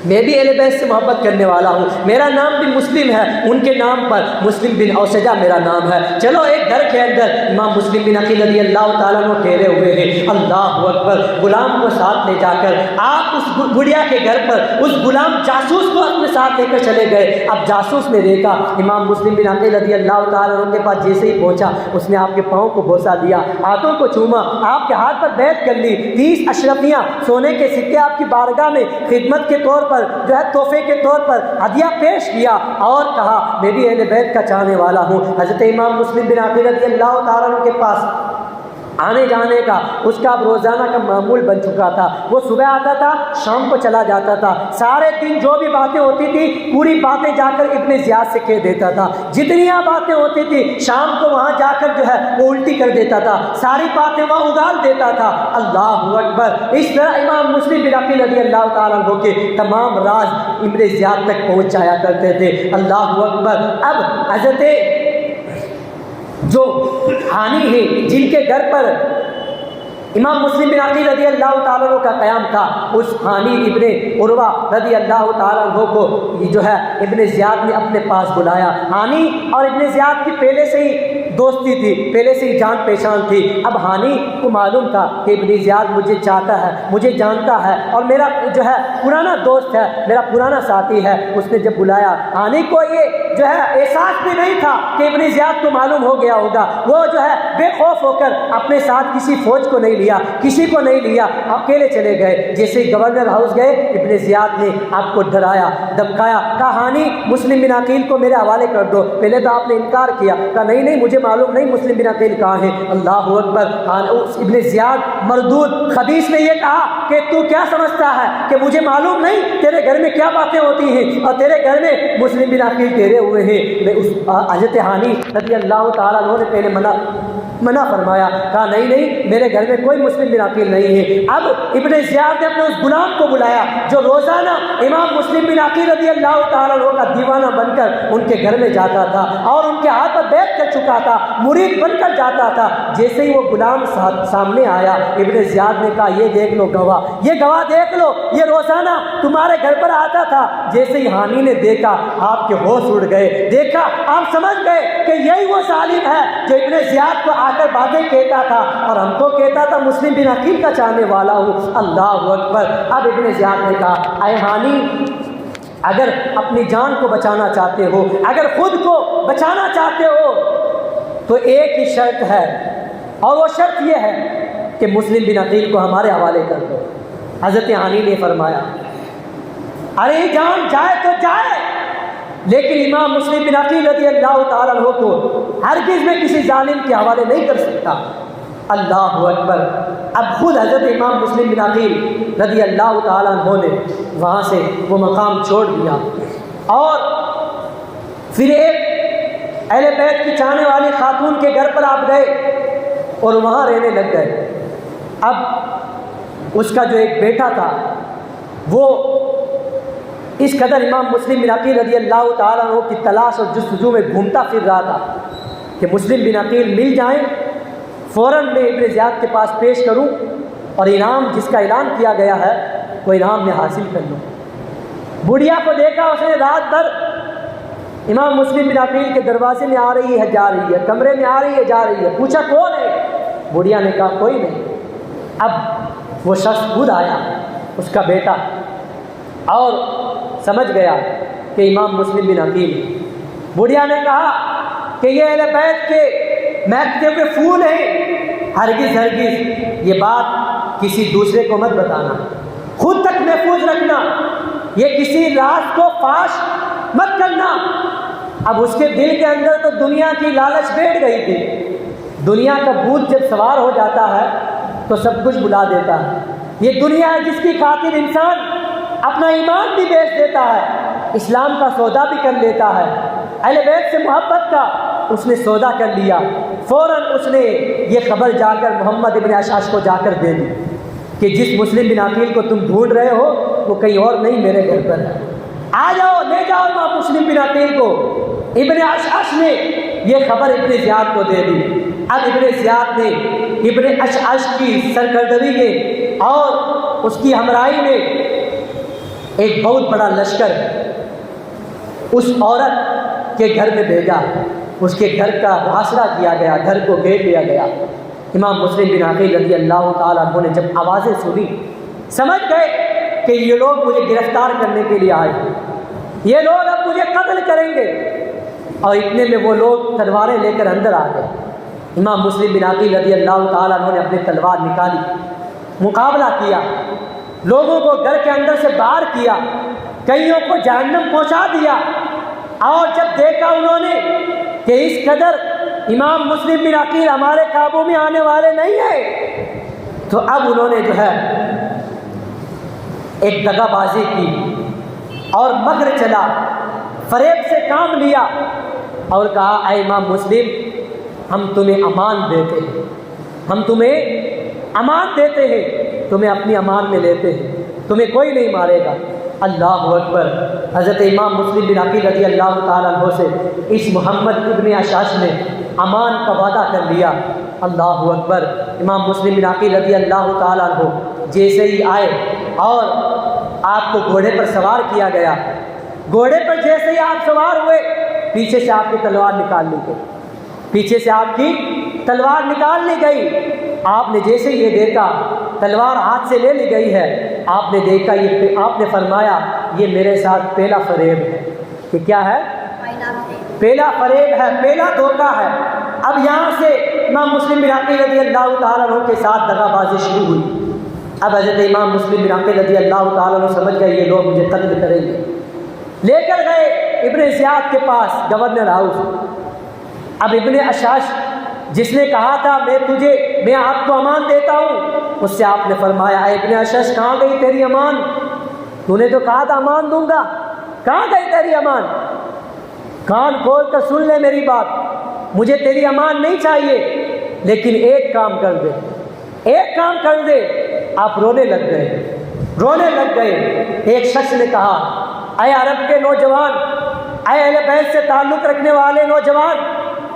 میں بھی اہل بیت سے محبت کرنے والا ہوں, میرا نام بھی مسلم ہے, ان کے نام پر مسلم بن اوسجہ میرا نام ہے. چلو ایک گھر کے اندر امام مسلم بن عقیل رضی اللہ تعالیٰ عنہ ٹھہرے ہوئے ہیں. اللہ اکبر. غلام کو ساتھ لے جا کر آپ اس گڑیا کے گھر پر اس غلام جاسوس کو اپنے ساتھ لے کر چلے گئے. اب جاسوس نے دیکھا امام مسلم بن عقیل رضی اللہ تعالیٰ عنہ کے پاس جیسے ہی پہنچا اس نے آپ کے پاؤں کو بوسہ دیا, ہاتھوں کو چوما, آپ کے ہاتھ پر بیعت کر لی. 30 اشرفیاں سونے کے سکے آپ کی بارگاہ میں خدمت کے طور پر جو ہے تحفے کے طور پر ہدیہ پیش کیا اور کہا میں بھی اہل بیت کا چاہنے والا ہوں. حضرت امام مسلم بن عقیل رضی اللہ تعالیٰ عنہ کے پاس آنے جانے کا اس کا اب روزانہ کا معمول بن چکا تھا. وہ صبح آتا تھا, شام کو چلا جاتا تھا. سارے دن جو بھی باتیں ہوتی تھی پوری باتیں جا کر ابن زیاد سے کہہ دیتا تھا. جتنی باتیں ہوتی تھی شام کو وہاں جا کر جو ہے وہ الٹی کر دیتا تھا, ساری باتیں وہاں اگال دیتا تھا. اللہ اکبر. اس طرح امام مسلم بن عقیل رضی اللہ تعالیٰ عنہ کے تمام راز ابن زیاد تک پہنچ جایا کرتے تھے. اللہ اکبر. اب حضرت جو حانی ہیں جن کے گھر پر امام مسلم بن عقیل رضی اللہ تعالیٰ عنہ کا قیام تھا, اس حانی ابن عروہ رضی اللہ تعالیٰ عنہ کو جو ہے ابن زیاد نے اپنے پاس بلایا. حانی اور ابن زیاد کی پہلے سے ہی دوستی تھی, پہلے سے ہی جان پہچان تھی. اب حانی کو معلوم تھا کہ ابن زیاد مجھے چاہتا ہے, مجھے جانتا ہے اور میرا جو ہے پرانا دوست ہے, میرا پرانا ساتھی ہے. اس نے جب بلایا, حانی کو یہ جو ہے احساس بھی نہیں تھا کہ ابن زیاد کو معلوم ہو گیا ہوگا. وہ جو ہے بے خوف ہو کر اپنے ساتھ کسی فوج کو نہیں لیا, کسی کو نہیں لیا, اکیلے چلے گئے. جیسے گورنر ہاؤس گئے ابن زیاد نے آپ کو ڈرایا, دھمکایا, کہا حانی مسلم بن عقیل کو میرے حوالے کر دو. پہلے تو آپ نے انکار کیا, کہا نہیں مجھے معلوم نہیں مسلم بن عقیل کہاں ہے. اللہ اکبر. ابن زیاد مردود خبیث نے یہ کہا کہ تو کیا سمجھتا ہے کہ مجھے معلوم نہیں تیرے گھر میں کیا باتیں ہوتی ہیں اور تیرے گھر میں مسلم بن عقیل ٹھہرے ہوئے ہیں. حضرت حانی رضی اللہ تعالیٰ عنہ نے پہلے منع فرمایا, کہا نہیں میرے گھر میں کوئی مسلم بن عقیل نہیں ہے. اب ابن زیاد نے اپنے اس غلام کو بلایا جو روزانہ امام مسلم بن عقیل رضی اللہ تعالیٰ عنہ کا دیوانہ بن کر ان کے گھر میں جاتا تھا اور ان کے ہاتھ پر بیعت کر چکا تھا, مرید بن کر جاتا تھا. جیسے ہی وہ غلام سامنے آیا, ابن زیاد نے کہا یہ دیکھ لو گواہ, یہ گواہ دیکھ لو, یہ روزانہ تمہارے گھر پر آتا تھا. جیسے ہی حانی نے دیکھا آپ کے ہوش اڑ گئے, دیکھا آپ سمجھ گئے کہ یہی وہ ظالم ہے جو ابن زیاد کو آ کر باتیں کہتا تھا اور ہم کو کہتا تھا مسلم بن عقیل کا چاہنے والا ہوں. اللہ اکبر. اب ابن زیاد نے کہا اے حانی, اگر اپنی جان کو بچانا چاہتے ہو, اگر خود کو بچانا چاہتے ہو تو ایک ہی شرط ہے, اور وہ شرط یہ ہے کہ مسلم بن عقیل کو ہمارے حوالے کر دو. حضرت حانی نے فرمایا ارے جان جائے تو جائے, لیکن امام مسلم بن عقیل رضی اللہ تعالیٰ عنہ کو ہرگز میں کسی ظالم کے حوالے نہیں کر سکتا۔ اللہ اکبر۔ اب خود حضرت امام مسلم بن عقیل رضی اللہ تعالیٰ عنہ نے وہاں سے وہ مقام چھوڑ دیا اور پھر ایک اہل بیت کی چاہنے والی خاتون کے گھر پر آپ گئے اور وہاں رہنے لگ گئے۔ اب اس کا جو ایک بیٹا تھا وہ اس قدر امام مسلم بن عقیل رضی اللہ تعالیٰ عنہ کی تلاش اور جستجو میں گھومتا پھر رہا تھا کہ مسلم بن عقیل مل جائیں، فوراً میں ابن زیاد کے پاس پیش کروں اور انعام جس کا اعلان کیا گیا ہے وہ انعام میں حاصل کر لوں۔ بڑھیا کو دیکھا، اس نے رات بھر امام مسلم بن عقیل کے دروازے میں آ رہی ہے جا رہی ہے، کمرے میں آ رہی ہے جا رہی ہے، پوچھا کون ہے؟ بڑھیا نے کہا کوئی نہیں۔ اب وہ شخص خود آیا، اس کا بیٹا، اور سمجھ گیا کہ امام مسلم بن عقیل۔ بڑھیا نے کہا کہ یہ اہل بیت کے مہکتے ہوئے پھول ہیں، ہرگز ہرگز یہ بات کسی دوسرے کو مت بتانا، خود تک محفوظ رکھنا، یہ کسی راز کو فاش مت کرنا۔ اب اس کے دل کے اندر تو دنیا کی لالچ بیٹھ گئی تھی، دنیا کا بھوت جب سوار ہو جاتا ہے تو سب کچھ بلا دیتا ہے۔ یہ دنیا ہے جس کی خاطر انسان اپنا ایمان بھی بیچ دیتا ہے، اسلام کا سودا بھی کر لیتا ہے۔ اہل بیت سے محبت کا اس نے سودا کر لیا، فوراً اس نے یہ خبر جا کر محمد ابن اشعث کو جا کر دے دی کہ جس مسلم بن عقیل کو تم ڈھونڈ رہے ہو وہ کہیں اور نہیں، میرے گھر پر ہے، آ جاؤ لے جاؤ امام مسلم بن عقیل کو۔ ابن اشعث نے یہ خبر ابن زیاد کو دے دی۔ اب ابن زیاد نے ابن اشعث کی سرکردگی میں اور اس کی ہمراہی میں ایک بہت بڑا لشکر اس عورت کے گھر میں بھیجا، اس کے گھر کا محاصرہ کیا گیا، گھر کو گھیر لیا گیا۔ امام مسلم بن عقیل رضی اللہ تعالیٰ عنہ نے جب آوازیں سنی سمجھ گئے کہ یہ لوگ مجھے گرفتار کرنے کے لیے آئے، یہ لوگ اب مجھے قتل کریں گے، اور اتنے میں وہ لوگ تلواریں لے کر اندر آ گئے۔ امام مسلم بن عقیل رضی اللہ تعالیٰ عنہ نے اپنی تلوار نکالی، مقابلہ کیا، لوگوں کو گھر کے اندر سے باہر کیا، کئیوں کو جہنم پہنچا دیا۔ اور جب دیکھا انہوں نے کہ اس قدر امام مسلم بن عقیل ہمارے قابو میں آنے والے نہیں ہیں، تو اب انہوں نے جو ہے ایک دغا بازی کی اور مکر چلا، فریب سے کام لیا اور کہا اے امام مسلم، ہم تمہیں امان دیتے ہیں، ہم تمہیں امان دیتے ہیں، تمہیں اپنی امان میں لیتے ہیں، تمہیں کوئی نہیں مارے گا۔ اللہ اکبر۔ حضرت امام مسلم بن عقیل رضی اللہ تعالیٰ عنہ سے اس محمد ابن اشعث نے امان کا وعدہ کر لیا۔ اللہ اکبر۔ امام مسلم بن عقیل رضی اللہ تعالیٰ عنہ جیسے ہی آئے اور آپ کو گھوڑے پر سوار کیا گیا، گھوڑے پر جیسے ہی آپ سوار ہوئے پیچھے سے آپ کی تلوار نکال لی گئی، پیچھے سے آپ کی تلوار نکال لی گئی۔ آپ نے جیسے یہ دیکھا تلوار ہاتھ سے لے لی گئی ہے، آپ نے دیکھا یہ، آپ نے فرمایا یہ میرے ساتھ پہلا فریب ہے۔ کہ کیا ہے؟ پہلا فریب ہے، پہلا دھوکہ ہے۔ اب یہاں سے امام مسلم بن عقیل رضی اللہ تعالیٰ عنہ کے ساتھ دغا بازی شروع ہوئی۔ اب حضرت امام مسلم بن عقیل رضی اللہ تعالیٰ عنہ سمجھ گئے یہ لوگ مجھے قتل کریں گے، لے کر گئے ابن زیاد کے پاس، گورنر ہاؤس۔ اب ابن اشعث جس نے کہا تھا میں آپ کو امان دیتا ہوں، اس سے آپ نے فرمایا اے ابن اشعث کہاں گئی تیری امان؟ تو نے تو کہا تھا امان دوں گا، کہاں گئی تیری امان؟ کان کھول کر سن لے میری بات، مجھے تیری امان نہیں چاہیے، لیکن ایک کام کر دے، ایک کام کر دے۔ آپ رونے لگ گئے۔ ایک شخص نے کہا اے عرب کے نوجوان، اے اہل بیت سے تعلق رکھنے والے نوجوان،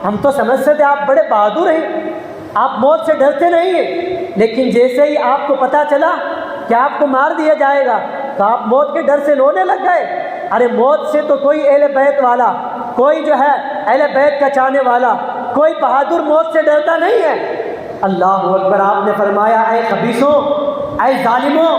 ہم تو سمجھتے تھے آپ بڑے بہادر ہیں، آپ موت سے ڈرتے نہیں ہیں، لیکن جیسے ہی آپ کو پتہ چلا کہ آپ کو مار دیا جائے گا تو آپ موت کے ڈر سے رونے لگ گئے۔ ارے موت سے تو کوئی اہل بیت والا، کوئی جو ہے اہل بیت کا چاہنے والا، کوئی بہادر موت سے ڈرتا نہیں ہے۔ اللہ اکبر۔ آپ نے فرمایا اے خبیثوں، اے ظالموں،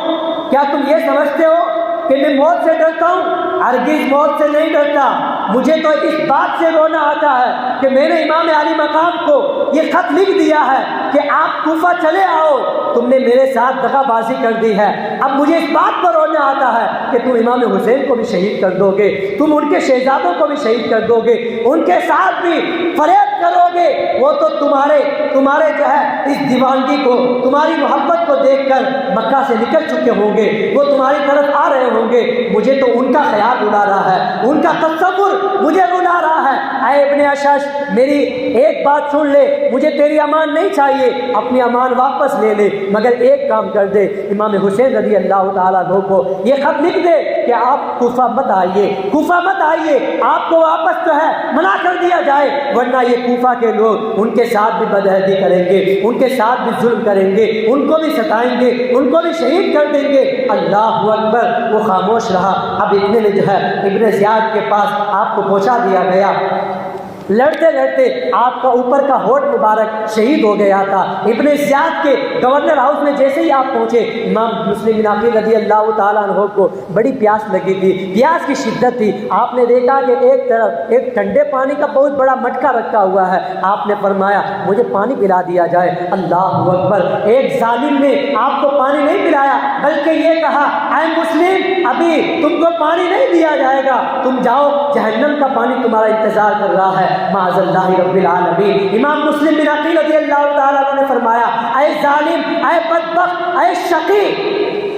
کیا تم یہ سمجھتے ہو کہ میں موت سے ڈرتا ہوں، ہرگز موت سے نہیں ڈرتا، مجھے تو اس بات سے رونا آتا ہے کہ میں نے امام علی مقام کو یہ خط لکھ دیا ہے کہ آپ کوفہ چلے آؤ، تم نے میرے ساتھ دغا بازی کر دی ہے، اب مجھے اس بات پر رونا آتا ہے کہ تم امام حسین کو بھی شہید کر دو گے، تم ان کے شہزادوں کو بھی شہید کر دو گے، ان کے ساتھ بھی فریب کرو گے، وہ تو تمہارے جو ہے اس دیوانگی کو، تمہاری محبت کو دیکھ کر مکہ سے نکل چکے ہوں گے، وہ تمہاری طرف آ رہے ہوں گے، مجھے تو ان کا خیال رلا رہا ہے، ان کا تصور مجھے رلا رہا ہے۔ اے ابن اشعث، میری ایک بات سن لے، مجھے تیری امان نہیں چاہیے، اپنی امان واپس لے لے، مگر ایک کام کر دے، امام حسین رضی اللہ تعالیٰ عنہ کو یہ خط لکھ دے کہ آپ کوفہ مت آئیے، آپ کو واپس جو ہے منع کر دیا جائے، ورنہ یہ کوفہ کے لوگ ان کے ساتھ بھی بدعہدی کریں گے، ان کے ساتھ بھی ظلم کریں گے، ان کو بھی ستائیں گے، ان کو بھی شہید کر دیں گے۔ اللہ اکبر، وہ خاموش رہا۔ اب اتنے میں جو ہے ابن زیاد کے پاس آپ کو پہنچا دیا گیا، لڑتے لڑتے آپ کا اوپر کا ہونٹ مبارک شہید ہو گیا تھا۔ ابن زیاد کے گورنر ہاؤس میں جیسے ہی آپ پہنچے، امام مسلم بن عقیل رضی اللہ تعالیٰ عنہ کو بڑی پیاس لگی تھی، پیاس کی شدت تھی۔ آپ نے دیکھا کہ ایک طرف ایک ٹھنڈے پانی کا بہت بڑا مٹکا رکھا ہوا ہے، آپ نے فرمایا مجھے پانی پلا دیا جائے۔ اللہ اکبر، ایک ظالم نے آپ کو پانی نہیں پلایا بلکہ یہ کہا اے مسلم، ابھی تم کو پانی نہیں دیا جائے گا، تم جاؤ، جہنم کا پانی تمہارا انتظار کر رہا ہے۔ معاذ اللہ رب العالمین۔ امام مسلم بن عقیل رضی اللہ تعالیٰ عنہ نے فرمایا اے ظالم، اے بدبخت، اے شقی،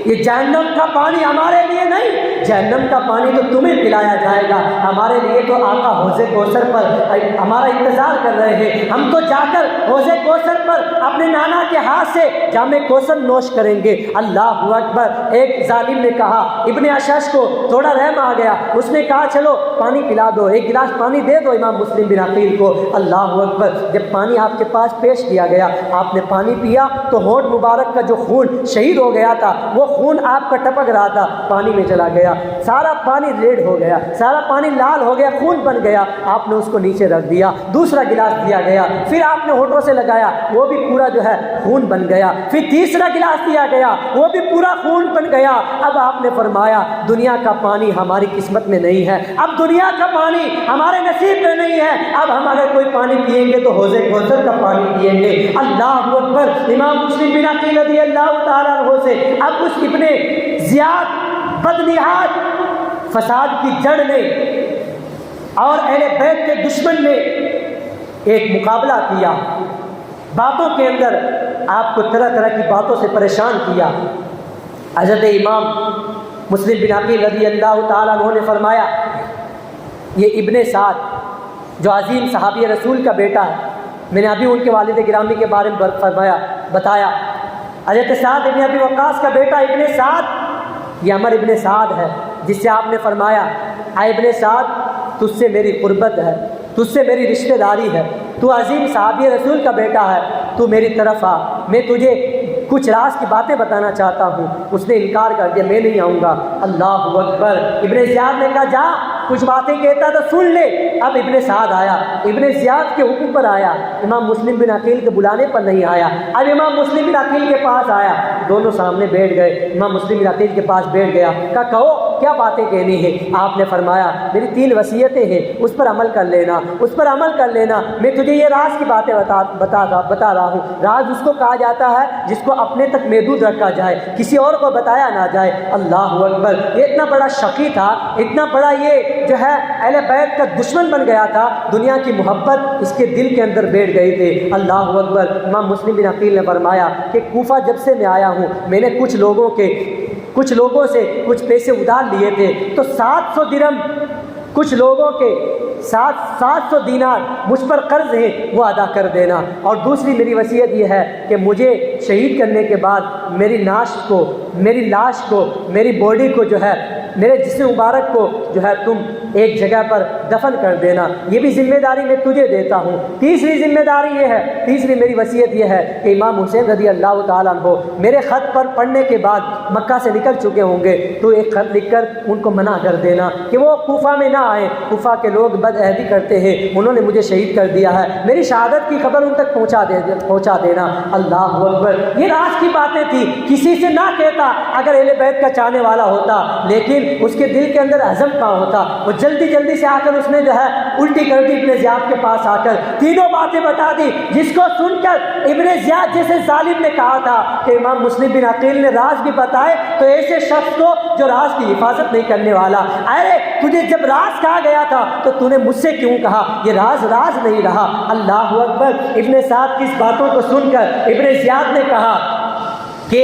یہ جہنم کا پانی ہمارے لیے نہیں، جہنم کا پانی تو تمہیں پلایا جائے گا، ہمارے لیے تو آقا حوض کوثر پر ہمارا انتظار کر رہے ہیں، ہم تو جا کر حوض کوثر پر اپنے نانا کے ہاتھ سے جام کوثر نوش کریں گے۔ اللہ اکبر۔ ایک ظالم نے کہا، ابن اشعث کو تھوڑا رحم آ گیا، اس نے کہا چلو پانی پلا دو، ایک گلاس پانی دے دو امام مسلم بن عقیل کو۔ اللہ اکبر، جب پانی آپ کے پاس پیش کیا گیا، آپ نے پانی پیا تو ہونٹ مبارک کا جو خون شہید ہو گیا تھا، وہ خون آپ کا ٹپک رہا تھا، پانی میں چلا گیا، سارا پانی ریڈ ہو گیا، سارا پانی لال ہو گیا، خون بن گیا۔ آپ نے اس کو نیچے رکھ دیا، دوسرا گلاس دیا گیا، پھر آپ نے ہونٹوں سے لگایا، وہ بھی پورا جو ہے خون بن گیا، پھر تیسرا گلاس دیا گیا، وہ بھی پورا خون بن گیا۔ اب آپ نے فرمایا دنیا کا پانی ہماری قسمت میں نہیں ہے، اب دنیا کا پانی ہمارے نصیب میں نہیں ہے، اب ہم اگر کوئی پانی پیئیں گے تو حوض کوثر کا پانی پیئیں گے۔ اللہ اکبر۔ امام مسلم بن عقیل رضی اللہ تعالیٰ عنہ سے اب اس ابن زیاد بدنہاد فساد کی جڑ نے اور اہل بیت کے دشمن نے ایک مقابلہ کیا، باتوں کے اندر آپ کو طرح طرح کی باتوں سے پریشان کیا۔ حضرت امام مسلم بن عقیل رضی اللہ تعالیٰ عنہ نے فرمایا یہ ابن سعد جو عظیم صحابی رسول کا بیٹا ہے، میں نے ابھی ان کے والد گرامی کے بارے میں بتایا، حضرت سعد ابن ابی وقاص کا بیٹا ابن سعد، یہ عمر ابن سعد ہے جس سے آپ نے فرمایا اے ابن سعد، تجھ سے میری قربت ہے، تجھ سے میری رشتہ داری ہے، تو عظیم صحابی رسول کا بیٹا ہے، تو میری طرف آ، میں تجھے کچھ راز کی باتیں بتانا چاہتا ہوں۔ اس نے انکار کر دیا، میں نہیں آؤں گا۔ اللہ اکبر۔ ابن زیاد نے کہا جا، کچھ باتیں کہتا تو سن لے۔ اب ابن سعد آیا، ابن زیاد کے حکم پر آیا، امام مسلم بن عقیل کے بلانے پر نہیں آیا۔ اب امام مسلم بن عقیل کے پاس آیا، دونوں سامنے بیٹھ گئے، امام مسلم بن عقیل کے پاس بیٹھ گیا، کہا کہو کیا باتیں کہنی ہے؟ آپ نے فرمایا میری 3 وصیتیں ہیں، اس پر عمل کر لینا، اس پر عمل کر لینا۔ میں تجھے یہ راز کی باتیں بتا رہا ہوں۔ راز اس کو کہا جاتا ہے جس کو اپنے تک محدود رکھا جائے، کسی اور کو بتایا نہ جائے۔ اللہ اکبر۔ یہ اتنا بڑا شقی تھا، اتنا بڑا یہ جو ہے اہل بیت کا دشمن بن گیا تھا، دنیا کی محبت اس کے دل کے اندر بیٹھ گئی تھی۔ اللہ اکبر۔ امام مسلم بن عقیل نے فرمایا کہ کوفہ جب سے میں آیا ہوں، میں نے کچھ لوگوں سے کچھ پیسے ادھار لیے تھے، تو 700 درہم کچھ لوگوں کے 700 دینار مجھ پر قرض ہیں، وہ ادا کر دینا۔ اور دوسری میری وصیت یہ ہے کہ مجھے شہید کرنے کے بعد میری لاش کو، میری باڈی کو جو ہے، میرے جسم مبارک کو جو ہے تم ایک جگہ پر دفن کر دینا، یہ بھی ذمہ داری میں تجھے دیتا ہوں۔ تیسری ذمہ داری یہ ہے، تیسری میری وصیت یہ ہے کہ امام حسین رضی اللہ تعالیٰ عنہ میرے خط پر پڑھنے کے بعد مکہ سے نکل چکے ہوں گے، تو ایک خط لکھ کر ان کو منع کر دینا کہ وہ کوفہ میں نہ آئیں، کوفہ کے لوگ بد عہدی کرتے ہیں، انہوں نے مجھے شہید کر دیا ہے، میری شہادت کی خبر ان تک پہنچا دینا۔ اللہ اکبر، یہ راز کی باتیں تھی، کسی سے نہ کہتا اگر اہل بیت کا چاہنے والا ہوتا، لیکن اس کے دل کے اندر عزم کہاں ہوتا، وہ جلدی جلدی سے آ کر اس نے جو ہے الٹی کر دی ابن زیاد کے پاس آ کر، تینوں باتیں بتا دی، جس کو سن کر ابن زیاد جیسے ظالم نے کہا تھا کہ امام مسلم بن عقیل نے راز بھی بتائے تو ایسے شخص کو جو راز کی حفاظت نہیں کرنے والا، ارے تجھے جب راز کہا گیا تھا تو تو نے مجھ سے کیوں کہا؟ یہ راز نہیں رہا۔ اللہ اکبر، ابن سعد کی اس باتوں کو سن کر ابن زیاد نے کہا کہ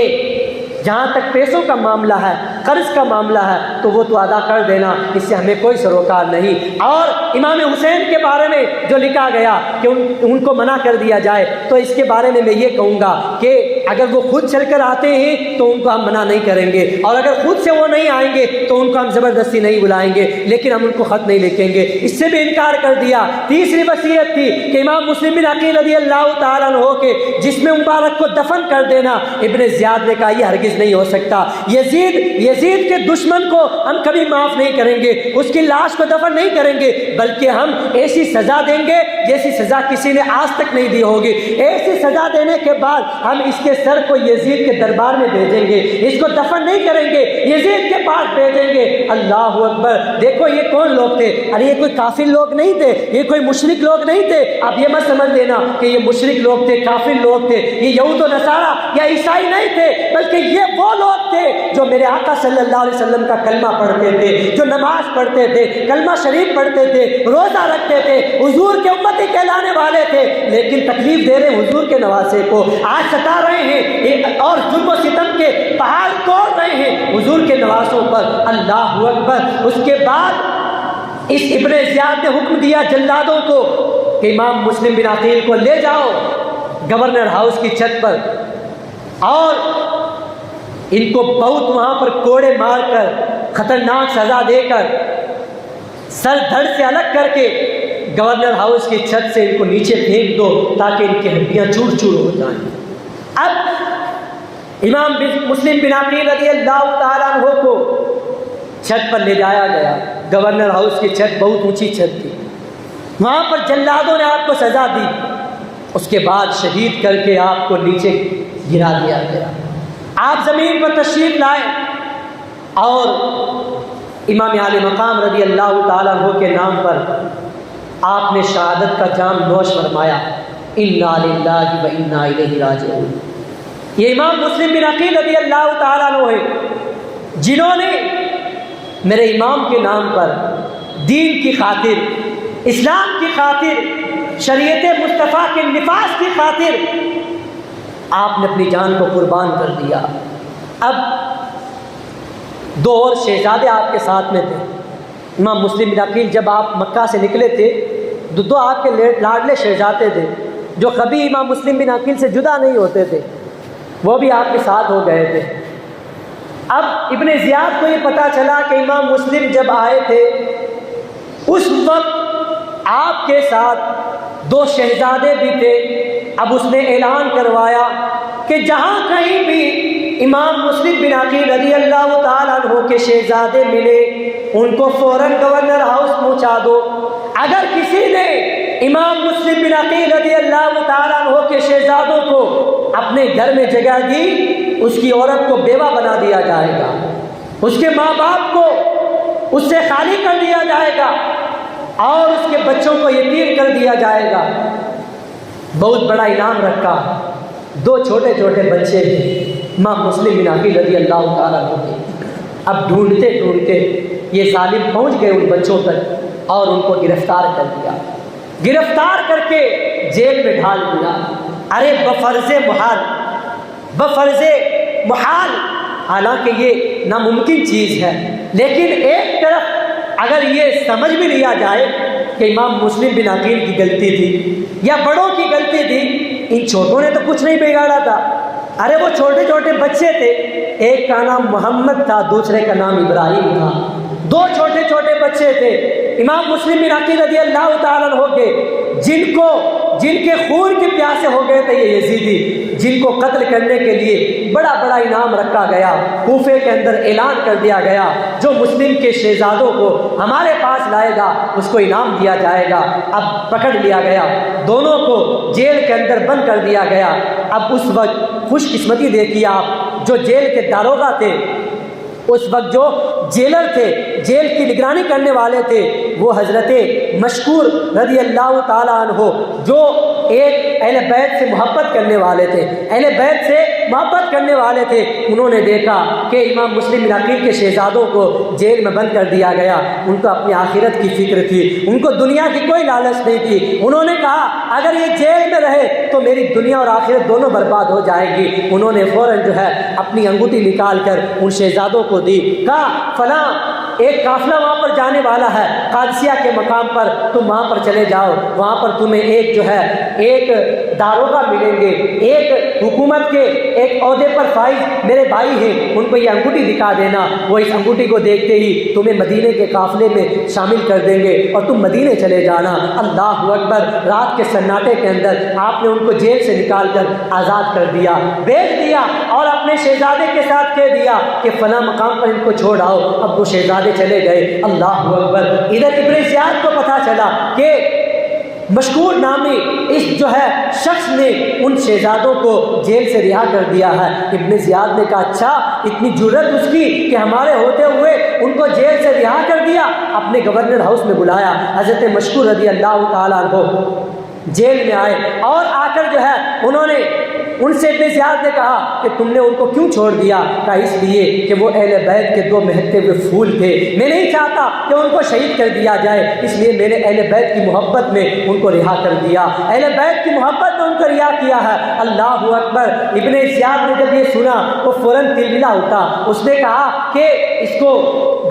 جہاں تک پیسوں کا معاملہ ہے، قرض کا معاملہ ہے تو وہ تو ادا کر دینا، اس سے ہمیں کوئی سروکار نہیں۔ اور امام حسین کے بارے میں جو لکھا گیا کہ ان کو منع کر دیا جائے، تو اس کے بارے میں یہ کہوں گا کہ اگر وہ خود چل کر آتے ہیں تو ان کو ہم منع نہیں کریں گے، اور اگر خود سے وہ نہیں آئیں گے تو ان کو ہم زبردستی نہیں بلائیں گے، لیکن ہم ان کو خط نہیں لکھیں گے، اس سے بھی انکار کر دیا۔ تیسری وصیت تھی کہ امام مسلم بن عقیل رضی اللہ تعالیٰ عنہ کے جسم مبارک کو دفن کر دینا۔ ابن زیاد نے کہا یہ ہرگز نہیں ہو سکتا، یزید کے دشمن کو ہم کبھی معاف نہیں کریں گے، اس کی لاش کو دفن نہیں کریں گے، بلکہ ہم ایسی سزا دیں گے جیسی سزا کسی نے آج تک نہیں دی ہوگی۔ ایسی سزا دینے کے بعد ہم اس کے سر کو یزید کے دربار میں بھیجیں گے، اس کو دفن نہیں کریں گے، یزید کے پاس بھیجیں گے۔ اللہ اکبر، دیکھو یہ کون لوگ تھے؟ ارے یہ کوئی کافر لوگ نہیں تھے، یہ کوئی مشرک لوگ نہیں تھے۔ اب یہ مت سمجھ لینا کہ یہ مشرک لوگ تھے، کافر لوگ تھے، یہ یہود و نصارہ یا عیسائی نہیں تھے، بلکہ یہ وہ لوگ تھے جو میرے آقا صلی اللہ علیہ وسلم کا کلمہ پڑھتے تھے، جو نماز پڑھتے تھے، کلمہ شریف پڑھتے تھے، روزہ رکھتے تھے، حضور کے امتی کہلانے والے تھے، لیکن تکلیف دے رہے حضور کے نواسے کو، آج ستا رہے ہیں اور ظلم و ستم کے پہاڑ توڑ رہے ہیں حضور کے نواسوں پر۔ اللہ اکبر۔ اس کے بعد اس ابن زیاد نے حکم دیا جلادوں کو کہ امام مسلم بن عقیل کو لے جاؤ گورنر ہاؤس کی چھت پر، اور ان کو بہت وہاں پر کوڑے مار کر، خطرناک سزا دے کر، سر دھڑ سے الگ کر کے گورنر ہاؤس کی چھت سے ان کو نیچے پھینک دو تاکہ ان کی ہڈیاں چور چور ہو جائیں۔ اب امام مسلم بن عقیل رضی اللہ تعالیٰ عنہ کو چھت پر لے جایا گیا۔ گورنر ہاؤس کی چھت بہت اونچی چھت تھی، وہاں پر جلادوں نے آپ کو سزا دی، اس کے بعد شہید کر کے آپ کو نیچے گرا دیا گیا۔ آپ زمین پر تشریف لائے اور امام عالی مقام رضی اللہ تعالیٰ عنہ کے نام پر آپ نے شہادت کا جام نوش فرمایا۔ انا للہ و انا الیہ راجعون۔ یہ امام مسلم بن عقیل رضی اللہ تعالیٰ عنہ ہے جنہوں نے میرے امام کے نام پر دین کی خاطر، اسلام کی خاطر، شریعت مصطفیٰ کے نفاذ کی خاطر آپ نے اپنی جان کو قربان کر دیا۔ اب دو اور شہزادے آپ کے ساتھ میں تھے۔ امام مسلم بن عقیل جب آپ مکہ سے نکلے تھے، دو آپ کے لاڈلے شہزادے تھے جو کبھی امام مسلم بن عقیل سے جدا نہیں ہوتے تھے، وہ بھی آپ کے ساتھ ہو گئے تھے۔ اب ابن زیاد کو یہ پتہ چلا کہ امام مسلم جب آئے تھے اس وقت آپ کے ساتھ دو شہزادے بھی تھے۔ اب اس نے اعلان کروایا کہ جہاں کہیں بھی امام مسلم بن عقیل رضی اللہ تعالیٰ عنہ کے شہزادے ملے ان کو فوراً گورنر ہاؤس پہنچا دو۔ اگر کسی نے امام مسلم بن عقیل رضی اللہ تعالیٰ عنہ کے شہزادوں کو اپنے گھر میں جگہ دی، اس کی عورت کو بیوہ بنا دیا جائے گا، اس کے ماں باپ کو اس سے خالی کر دیا جائے گا، اور اس کے بچوں کو یتیم کر دیا جائے گا۔ بہت بڑا انعام رکھا، دو چھوٹے چھوٹے بچے امام مسلم بن عقیل رضی اللہ تعالیٰ عنہ کے۔ اب ڈھونڈتے ڈھونڈتے یہ ظالم پہنچ گئے ان بچوں تک اور ان کو گرفتار کر دیا، گرفتار کر کے جیل میں ڈال دیا۔ ارے بفرض محال، حالانکہ یہ ناممکن چیز ہے، لیکن ایک طرف اگر یہ سمجھ بھی لیا جائے کہ امام مسلم بن عقیل کی غلطی تھی یا بڑوں کی غلطی تھی، ان چھوٹوں نے تو کچھ نہیں بگاڑا تھا۔ ارے وہ چھوٹے چھوٹے بچے تھے، ایک کا نام محمد تھا، دوسرے کا نام ابراہیم تھا، دو چھوٹے چھوٹے بچے تھے امام مسلم بن عقیل رضی اللہ تعالیٰ عنہ کے، جن کے خون کے پیاسے ہو گئے تھے یہ یزیدی، جن کو قتل کرنے کے لیے بڑا بڑا انعام رکھا گیا، کوفے کے اندر اعلان کر دیا گیا جو مسلم کے شہزادوں کو ہمارے پاس لائے گا اس کو انعام دیا جائے گا۔ اب پکڑ لیا گیا، دونوں کو جیل کے اندر بند کر دیا گیا۔ اب اس وقت خوش قسمتی دیکھیے آپ، جو جیل کے داروغہ تھے، اس وقت جو جیلر تھے، جیل کی نگرانی کرنے والے تھے، وہ حضرت مشکور رضی اللہ تعالیٰ عنہ، جو ایک اہل بیت سے محبت کرنے والے تھے، اہل بیت سے محبت کرنے والے تھے، انہوں نے دیکھا کہ امام مسلم بن عقیل کے شہزادوں کو جیل میں بند کر دیا گیا۔ ان کو اپنی آخرت کی فکر تھی، ان کو دنیا کی کوئی لالچ نہیں تھی۔ انہوں نے کہا اگر یہ جیل میں رہے تو میری دنیا اور آخرت دونوں برباد ہو جائے گی۔ انہوں نے فوراً جو ہے اپنی انگوٹھی نکال کر ان شہزادوں کو دی، کہا فلاں ایک قافلہ وہاں پر جانے والا ہے قادسیہ کے مقام پر، تم وہاں پر چلے جاؤ، وہاں پر تمہیں ایک جو ہے ایک داروغہ ملیں گے، ایک حکومت کے ایک عہدے پر فائز میرے بھائی ہیں، ان کو یہ انگوٹھی دکھا دینا، وہ اس انگوٹھی کو دیکھتے ہی تمہیں مدینے کے قافلے میں شامل کر دیں گے اور تم مدینے چلے جانا۔ اللہ اکبر! رات کے سناٹے کے اندر آپ نے ان کو جیل سے نکال کر آزاد کر دیا، بھیج دیا اور اپنے شہزادے کے ساتھ کہہ دیا کہ فلاں مقام پر ان کو چھوڑ آؤ۔ اب وہ شہزادے چلے گئے۔ اللہ اکبر! ادھر ابن زیاد کو پتہ چلا کہ مشکور نامی اس جو ہے شخص نے ان شہزادوں کو جیل سے رہا کر دیا ہے۔ ابن زیاد نے کہا اچھا اتنی جرت اس کی کہ ہمارے ہوتے ہوئے ان کو جیل سے رہا کر دیا۔ اپنے گورنر ہاؤس میں بلایا، حضرت مشکور رضی اللہ تعالیٰ عنہ جیل میں آئے اور آ کر جو ہے انہوں نے ان سے ابن زیاد نے کہا کہ تم نے ان کو کیوں چھوڑ دیا؟ کہا اس لیے کہ وہ اہل بیت کے دو مہکتے ہوئے پھول تھے، میں نہیں چاہتا کہ ان کو شہید کر دیا جائے، اس لیے میں نے اہل بیت کی محبت میں ان کو رہا کر دیا، اہل بیت کی محبت میں ان کو رہا کیا ہے۔ اللہ اکبر! ابن زیاد نے جب یہ سنا وہ فوراً تلملا اٹھا، اس نے کہا کہ اس کو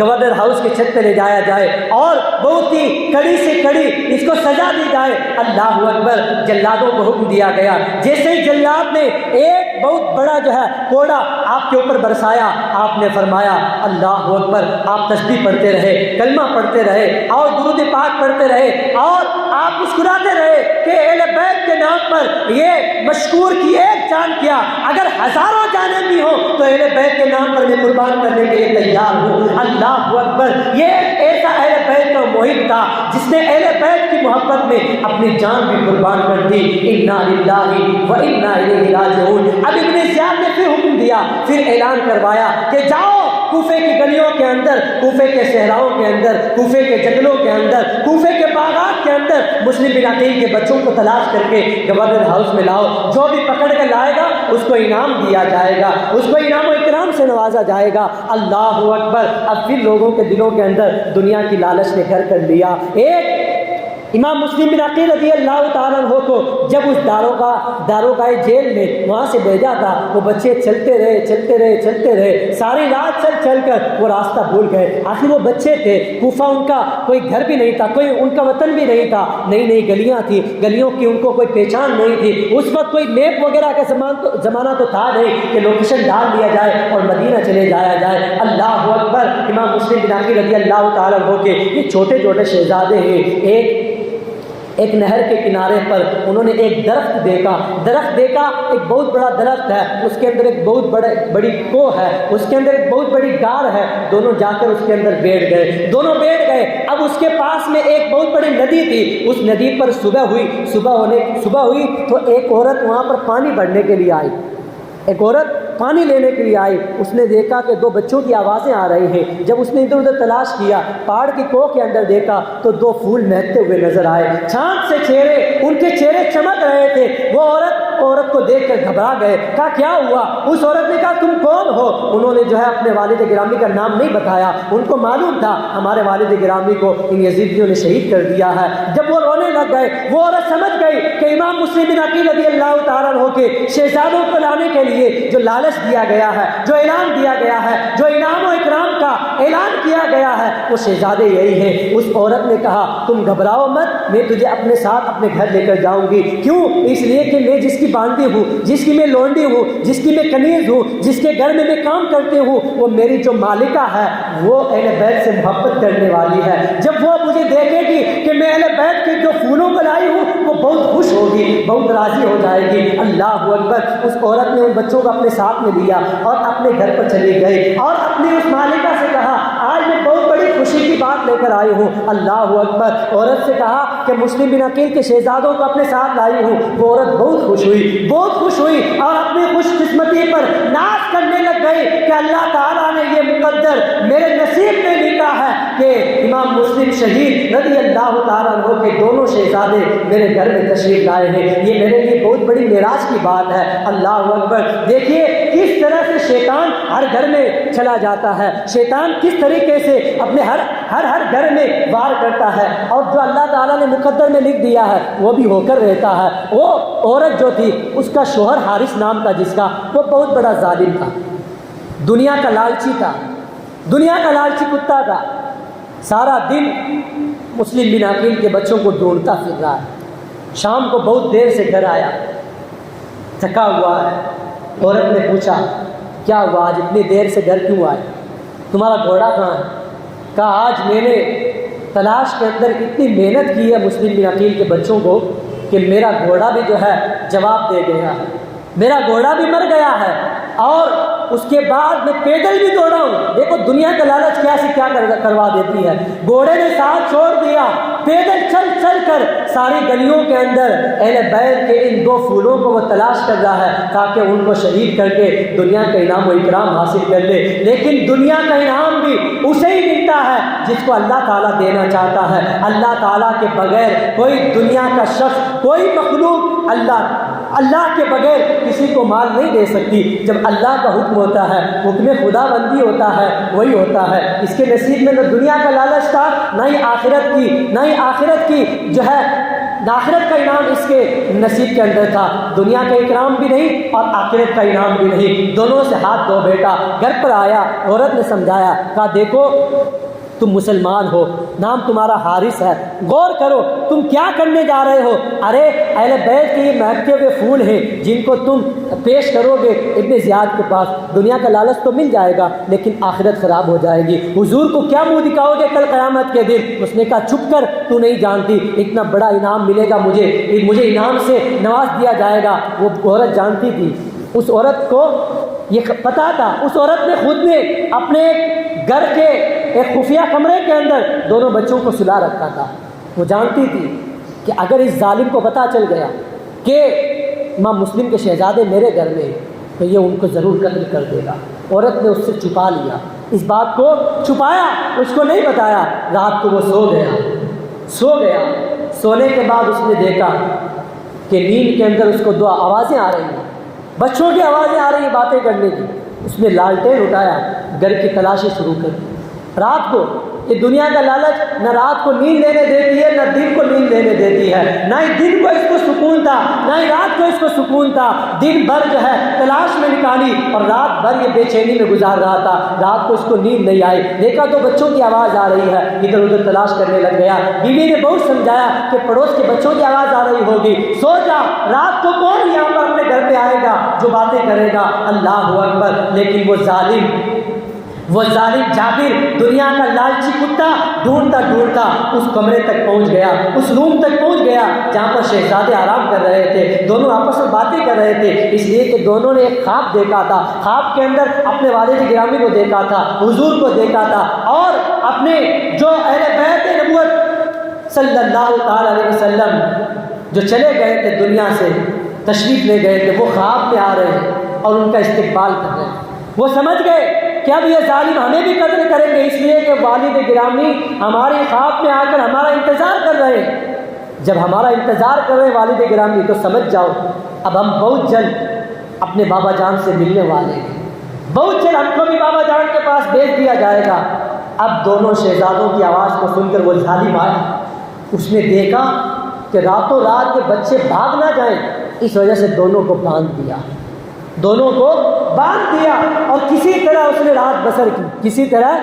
گورنر ہاؤس کی چھت پہ لے جایا جائے اور بہت ہی کڑی سے کڑی اس کو سزا دی جائے۔ اللہ اکبر! جلادوں کو حکم دیا گیا، جیسے ہی جلاد نے ایک بہت بڑا جو ہے کوڑا آپ کے اوپر برسایا، آپ نے فرمایا اللہ اکبر! آپ تسبیح پڑھتے رہے، کلمہ پڑھتے رہے اور درود پاک پڑھتے رہے اور آپ مسکراتے رہے کہ اہل بیت کے نام پر یہ مشکور کی ایک جان کیا، اگر ہزاروں جانیں بھی ہوں تو اہل بیت کے نام پر میں قربان کرنے کے لیے تیار ہوں۔ اللہ اکبر! یہ ایسا اہل بیت کا محب تھا جس نے اہل بیت کی محبت میں اپنی جان بھی قربان کر دی۔ انا للہ و انا الیہ راجعون۔ اب ابن زیاد نے پھر حکم دیا، پھر اعلان کروایا کہ جاؤ کوفے کی گلیوں کے اندر، کوفے کے صحراؤں کے اندر، کوفے کے جنگلوں کے اندر، کوفے کے باغات کے اندر مسلم بن عقیل کے بچوں کو تلاش کر کے گورنر ہاؤس میں لاؤ، جو بھی پکڑ کے لائے گا اس کو انعام دیا جائے گا، اس کو انعام و اکرام سے نوازا جائے گا۔ اللہ اکبر! اب پھر لوگوں کے دلوں کے اندر دنیا کی لالچ نے گھر کر لیا۔ ایک امام مسلم بن عقیل رضی اللہ تعالیٰ عنہ کو جب اس داروغہ جیل میں وہاں سے بھیجا تھا، وہ بچے چلتے رہے، ساری رات چل کر وہ راستہ بھول گئے۔ آخر وہ بچے تھے، کوفہ ان کا کوئی گھر بھی نہیں تھا، کوئی ان کا وطن بھی نہیں تھا، نئی نئی گلیاں تھیں، گلیوں کی ان کو کوئی پہچان نہیں تھی۔ اس وقت کوئی میپ وغیرہ کا زمانہ تو تھا نہیں کہ لوکیشن ڈال دیا جائے اور مدینہ چلے جایا جائے۔ اللہ اکبر! امام مسلم بن عقیل رضی اللہ تعالیٰ عنہ کے یہ چھوٹے چھوٹے شہزادے ہیں، ایک نہر کے کنارے پر انہوں نے ایک درخت دیکھا، ایک بہت بڑا درخت ہے، اس کے اندر ایک بہت بڑی کوہ ہے، اس کے اندر ایک بہت بڑی غار ہے، دونوں جا کر اس کے اندر بیٹھ گئے۔ اب اس کے پاس میں ایک بہت بڑی ندی تھی، اس ندی پر صبح ہوئی تو ایک عورت وہاں پر پانی بھرنے کے لیے آئی، ایک عورت پانی لینے کے لیے آئی۔ اس نے دیکھا کہ دو بچوں کی آوازیں آ رہی ہیں، جب اس نے ادھر ادھر تلاش کیا، پہاڑ کی کوہ کے اندر دیکھا تو دو پھول مہکتے ہوئے نظر آئے، چاند سے چہرے، ان کے چہرے چمک رہے تھے۔ وہ عورت کو دیکھ کر گھبرا گئے، کہا کیا ہوا؟ اس عورت نے کہا تم کون ہو؟ انہوں نے جو ہے اپنے والد گرامی کا نام نہیں بتایا، ان کو معلوم تھا ہمارے والد گرامی کو ان یزیدیوں نے شہید کر دیا ہے۔ جب وہ رونے لگ گئے، وہ عورت سمجھ گئی کہ امام مسلم بن عقیل رضی اللہ تعالیٰ عنہ کے شہزادوں کو لانے کے لیے جو لالچ دیا گیا ہے، جو اعلان دیا گیا ہے، جو انعام و اکرام کا اعلان کیا گیا ہے وہ شہزادے یہی ہیں۔ اس عورت نے کہا تم گھبراؤ مت، میں تجھے اپنے ساتھ اپنے گھر لے کر جاؤں گی۔ کیوں؟ اس لیے کہ میں جس کی باندھی ہوں، جس کی میں لونڈی ہوں، جس کی میں کنیز ہوں، جس کے گھر میں کام کرتی ہوں، وہ میری جو مالکہ ہے وہ اہل بیت سے محبت کرنے والی ہے۔ جب وہ مجھے دیکھے گی کہ میں اہل بیت کے جو پھولوں کو لائی ہوں وہ بہت خوش ہوگی، بہت راضی ہو جائے گی۔ اللہ اکبر۔ اس عورت نے ان بچوں کو اپنے ساتھ میں لیا اور اپنے گھر پر چلی گئی اور اپنی اس مالکہ سے کہا آج میں بہت بڑی خوشی کی بات لے کر آئی ہوں۔ اللہ اکبر۔ عورت سے کہا کہ مسلم بن عقیل کے شہزادوں کو اپنے ساتھ لائی ہوں۔ وہ عورت بہت خوش ہوئی، بہت خوش ہوئی اور اپنی خوش قسمتی پر ناز کرنے لگ گئی کہ اللہ تعالیٰ نے یہ مقدر میرے نصیب میں لکھا ہے کہ امام مسلم شہید رضی اللہ تعالیٰ عنہ کے دونوں شہزادے میرے گھر میں تشریف لائے ہیں۔ یہ میرے لیے بہت بڑی معراج کی بات ہے۔ اللہ اکبر۔ دیکھیے کس طرح سے شیطان ہر گھر میں چلا جاتا ہے، شیطان کس طریقے سے اپنے ہر گھر میں وار کرتا ہے، اور جو اللہ تعالیٰ نے مقدر میں لکھ دیا ہے وہ بھی ہو کر رہتا ہے۔ وہ عورت جو تھی اس کا شوہر حارث نام تھا، جس کا وہ بہت بڑا ظالم تھا، دنیا کا لالچی تھا، دنیا کا لالچی کتا تھا۔ سارا دن مسلم بن عقیل کے بچوں کو ڈھونڈتا پھر رہا ہے۔ شام کو بہت دیر سے گھر آیا، تھکا ہوا ہے۔ عورت نے پوچھا کیا ہوا، آج اتنی دیر سے گھر کیوں آئے، تمہارا گھوڑا کہاں ہے؟ کہا آج میں نے تلاش کے اندر اتنی محنت کی ہے مسلم بن عقیل کے بچوں کو کہ میرا گھوڑا بھی جو ہے جواب دے گیا ہے، میرا گھوڑا بھی مر گیا ہے اور اس کے بعد میں پیدل بھی دوڑا ہوں۔ دیکھو دنیا کا لالچ کیا سے کیا کروا دیتی ہے۔ گھوڑے نے ساتھ چھوڑ دیا، پیدل چل چل کر ساری گلیوں کے اندر اہل بیت کے ان دو پھولوں کو وہ تلاش کر رہا ہے تاکہ ان کو شہید کر کے دنیا کا انعام و اکرام حاصل کر لے۔ لیکن دنیا کا انعام بھی اسے ہی ملتا ہے جس کو اللہ تعالیٰ دینا چاہتا ہے۔ اللہ تعالیٰ کے بغیر کوئی دنیا کا شخص، کوئی مخلوق اللہ کے بغیر کسی کو مال نہیں دے سکتی۔ جب اللہ کا حکم ہوتا ہے، حکم خدا بندی ہوتا ہے، وہی ہوتا ہے۔ اس کے نصیب میں نہ دنیا کا لالچ تھا، نہ ہی آخرت کی جو ہے آخرت کا انعام اس کے نصیب کے اندر تھا۔ دنیا کا اکرام بھی نہیں اور آخرت کا انعام بھی نہیں، دونوں سے ہاتھ دھو بیٹا۔ گھر پر آیا، عورت نے سمجھایا، کہا دیکھو تم مسلمان ہو، نام تمہارا حارث ہے، غور کرو تم کیا کرنے جا رہے ہو۔ ارے اہل بیت کے یہ مہکتے ہوئے پھول ہیں جن کو تم پیش کرو گے ابن زیاد کے پاس، دنیا کا لالچ تو مل جائے گا لیکن آخرت خراب ہو جائے گی، حضور کو کیا منہ دکھاؤ گے کل قیامت کے دن۔ اس نے کہا چپ کر، تو نہیں جانتی اتنا بڑا انعام ملے گا، مجھے انعام سے نواز دیا جائے گا۔ وہ عورت جانتی تھی، اس عورت کو یہ پتا تھا، اس عورت نے خود نے اپنے گھر کے ایک خفیہ کمرے کے اندر دونوں بچوں کو سلا رکھا تھا۔ وہ جانتی تھی کہ اگر اس ظالم کو پتہ چل گیا کہ امام مسلم کے شہزادے میرے گھر میں تو یہ ان کو ضرور قتل کر دے گا۔ عورت نے اس سے چھپا لیا، اس بات کو چھپایا، اس کو نہیں بتایا۔ رات کو وہ سو گیا۔ سونے کے بعد اس نے دیکھا کہ نیند کے اندر اس کو دو آوازیں آ رہی ہیں، بچوں کی آوازیں آ رہی ہیں باتیں کرنے کی۔ اس نے لالٹین اٹھایا، گھر کی تلاشی شروع کر دی۔ رات کو یہ دنیا کا لالچ نہ رات کو نیند لینے دیتی ہے، نہ دن کو نیند لینے دیتی ہے۔ نہ ہی دن کو اس کو سکون تھا، نہ ہی رات کو اس کو سکون تھا۔ دن بھر جو ہے تلاش میں نکالی اور رات بھر یہ بے چینی میں گزار رہا تھا۔ رات کو اس کو نیند نہیں آئی، دیکھا تو بچوں کی آواز آ رہی ہے، ادھر ادھر تلاش کرنے لگ گیا۔ بیوی نے بہت سمجھایا کہ پڑوس کے بچوں کی آواز آ رہی ہوگی، سو جا، رات کو کون یہاں پر اپنے گھر پہ آئے گا جو باتیں کرے گا۔ اللہ اکبر۔ لیکن وہ ظالم جابر، دنیا کا لالچی کتا، ڈھونڈتا ڈھونڈتا اس کمرے تک پہنچ گیا، اس روم تک پہنچ گیا جہاں پر شہزادے آرام کر رہے تھے۔ دونوں آپس میں باتیں کر رہے تھے، اس لیے کہ دونوں نے ایک خواب دیکھا تھا۔ خواب کے اندر اپنے والد گرامی کو دیکھا تھا، حضور کو دیکھا تھا، اور اپنے جو اہل بیت نبوت صلی اللہ تعالی علیہ وسلم جو چلے گئے تھے دنیا سے، تشریف لے گئے تھے، وہ خواب میں آ رہے ہیں اور ان کا استقبال کر رہے ہیں۔ وہ سمجھ گئے کہ اب یہ ظالم ہمیں بھی قتل کریں گے، اس لیے کہ والد گرامی ہمارے خواب میں آ کر ہمارا انتظار کر رہے ہیں۔ جب ہمارا انتظار کر رہے ہیں والد گرامی تو سمجھ جاؤ اب ہم بہت جلد اپنے بابا جان سے ملنے والے ہیں، بہت جلد ہم کو بھی بابا جان کے پاس بھیج دیا جائے گا۔ اب دونوں شہزادوں کی آواز کو سن کر وہ ظالم آیا، اس نے دیکھا کہ راتوں رات کے بچے بھاگ نہ جائیں، اس وجہ سے دونوں کو باندھ دیا۔ دونوں کو باندھ دیا اور کسی طرح اس نے رات بسر کی، کسی طرح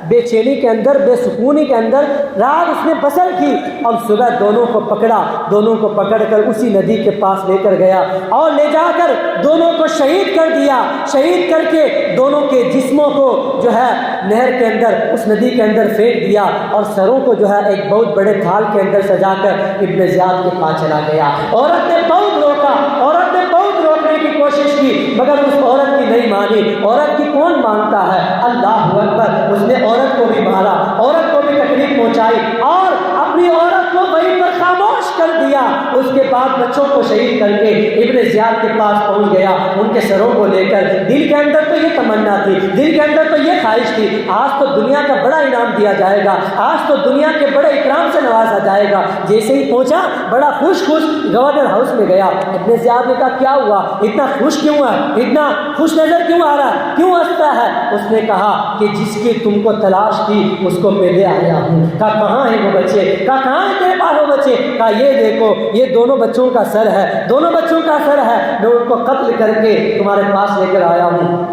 بے چینی کے اندر، بے سکونی کے اندر رات اس نے بسر کی، اور صبح دونوں کو پکڑا، دونوں کو پکڑ کر اسی ندی کے پاس لے کر گیا اور لے جا کر دونوں کو شہید کر دیا۔ شہید کر کے دونوں کے جسموں کو جو ہے نہر کے اندر، اس ندی کے اندر پھینک دیا، اور سروں کو جو ہے ایک بہت بڑے تھال کے اندر سجا کر ابن زیاد کے پاس چلا گیا۔ عورت نے بہت روکا، عورت نے بہت روکنے کی کوشش کی، مگر اس عورت کی نہیں مانی۔ عورت کی کون مانتا ہے؟ اللہ اکبر! اس نے عورت کو بھی مارا، عورت کو بھی تکلیف پہنچائی، اور اپنی عورت کو وہیں پر خاموش کر دیا۔ اس کے بعد بچوں کو شہید کر کے ابن زیاد کے پاس پہنچ گیا، ان کے سروں کو لے کر۔ دل کے اندر تو یہ تمنا تھی، دل کے اندر تو یہ خواہش تھی، آج تو دنیا کا بڑا انعام دیا جائے گا، آج تو دنیا کے بڑے اکرام سے نوازا جائے گا۔ جیسے ہی پہنچا بڑا خوش گورنر ہاؤس میں گیا۔ ابن زیاد نے کہا کیا ہوا، اتنا خوش کیوں ہے، اتنا خوش نظر کیوں آ رہا ہے، کیوں ہنستا ہے؟ اس نے کہا کہ جس کی تم کو تلاش تھی اس کو میں لے آیا ہوں۔ کہا کہاں ہیں وہ بچے؟ کہا کہاں ہیں تیرے پاس وہ بچے؟ کہا یہ دیکھو، یہ دونوں بچوں کا سر ہے، دونوں بچوں کا سر ہے، میں ان کو قتل کر کے تمہارے پاس لے کر آیا ہوں۔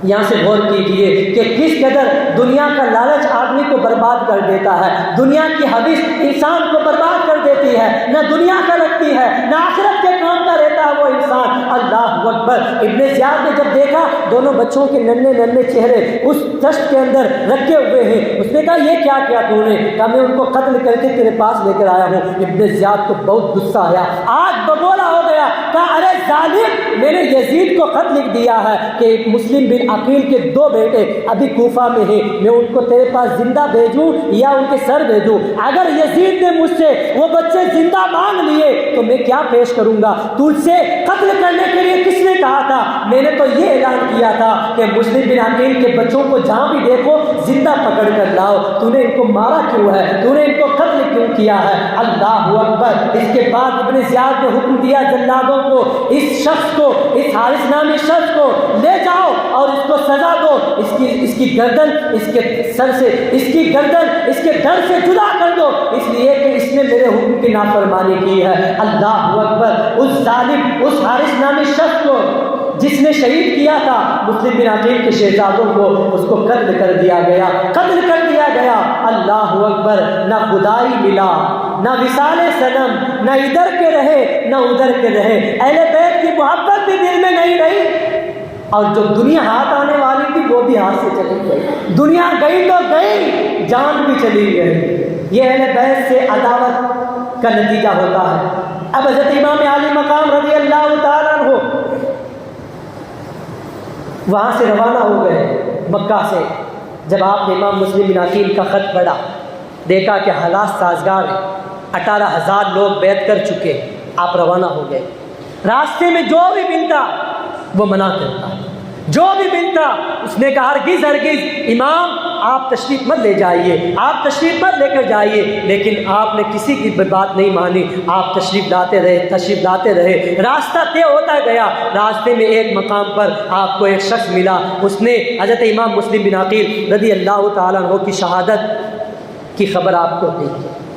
یہاں سے غور کیجئے کہ کس قدر دنیا کا لالچ آدمی کو برباد کر دیتا ہے، دنیا کی حوث انسان کو برباد کر دیتی ہے، نہ دنیا کا رکھتی ہے نہ آخرت کے کام کا رہتا ہے وہ انسان۔ اللہ اکبر! ابن زیاد نے جب دیکھا دونوں بچوں کے ننھے ننھے چہرے اس دشت کے اندر رکھے ہوئے ہیں، اس نے کہا یہ کیا کیا تو نے؟ کہا میں ان کو قتل کر کے تیرے پاس لے کر آیا ہوں۔ ابن زیاد کو بہت غصہ آیا، آگ بگولا ہو گیا، کہا ارے ظالم، میں نے یزید کو خط لکھ دیا ہے کہ مسلم بن عقیل کے 2 بیٹے ابھی کوفہ میں ہیں، میں ان کو تیرے پاس زندہ بھیجوں یا ان کے سر بھیجوں؟ اگر یزید نے مجھ سے وہ بچے زندہ مانگ لیے تو میں کیا پیش کروں گا؟ تجھ سے قتل کرنے کے لیے کس نے کہا تھا؟ میں نے تو یہ اعلان کیا تھا کہ مسلم بن عقیل کے بچوں کو جہاں بھی دیکھو زندہ پکڑ کر لاؤ۔ تو نے ان کو مارا کیوں ہے؟ تو نے ان کو قتل کیوں کیا ہے؟ اللہ اکبر! اس کے بعد ابن زیاد نے حکم دیا جلادوں کو، اس شخص کو، اس حارث نامی شخص کو لے جاؤ اور اس کو سزا دو، اس کی گردن اس کے سر سے، اس کی گردن اس کے دھڑ سے جدا کر دو، اس لیے کہ اس نے میرے حکم کی نافرمانی کی ہے۔ اللہ اکبر! اس ظالم، اس حارث نامی شخص کو جس نے شہید کیا تھا مسلم بن عقیل کے شہزادوں کو، اس کو قتل کر دیا گیا، قتل کر دیا گیا۔ اللہ اکبر! نہ خدائی ملا، نہ وصال صنم، نہ ادھر کے رہے نہ ادھر کے رہے، اہل بیت کی محبت بھی دل میں نہیں رہی، اور جو دنیا ہاتھ آنے والی تھی وہ بھی ہاتھ سے چلی گئی۔ دنیا گئی تو گئی، جان بھی چلی گئی۔ یہ اہل بیت سے عداوت کا نتیجہ ہوتا ہے۔ اب حضرت امام علی مقام رضی اللہ تعالیٰ عنہ وہاں سے روانہ ہو گئے مکہ سے۔ جب آپ نے امام مسلم بن عقیل کا خط پڑھا، دیکھا کہ حالات سازگار ہیں، 18,000 لوگ بیعت کر چکے، آپ روانہ ہو گئے۔ راستے میں جو بھی ملتا وہ منع کرتا، جو بھی ملتا اس نے کہا ہرگز ہرگز امام آپ تشریف مت لے جائیے، آپ تشریف مت لے کر جائیے، لیکن آپ نے کسی کی بات نہیں مانی، آپ تشریف لاتے رہے، تشریف لاتے رہے۔ راستہ طے ہوتا گیا، راستے میں ایک مقام پر آپ کو ایک شخص ملا، اس نے حضرت امام مسلم بن عقیل رضی اللہ تعالیٰ عنہ کی شہادت کی خبر آپ کو دی،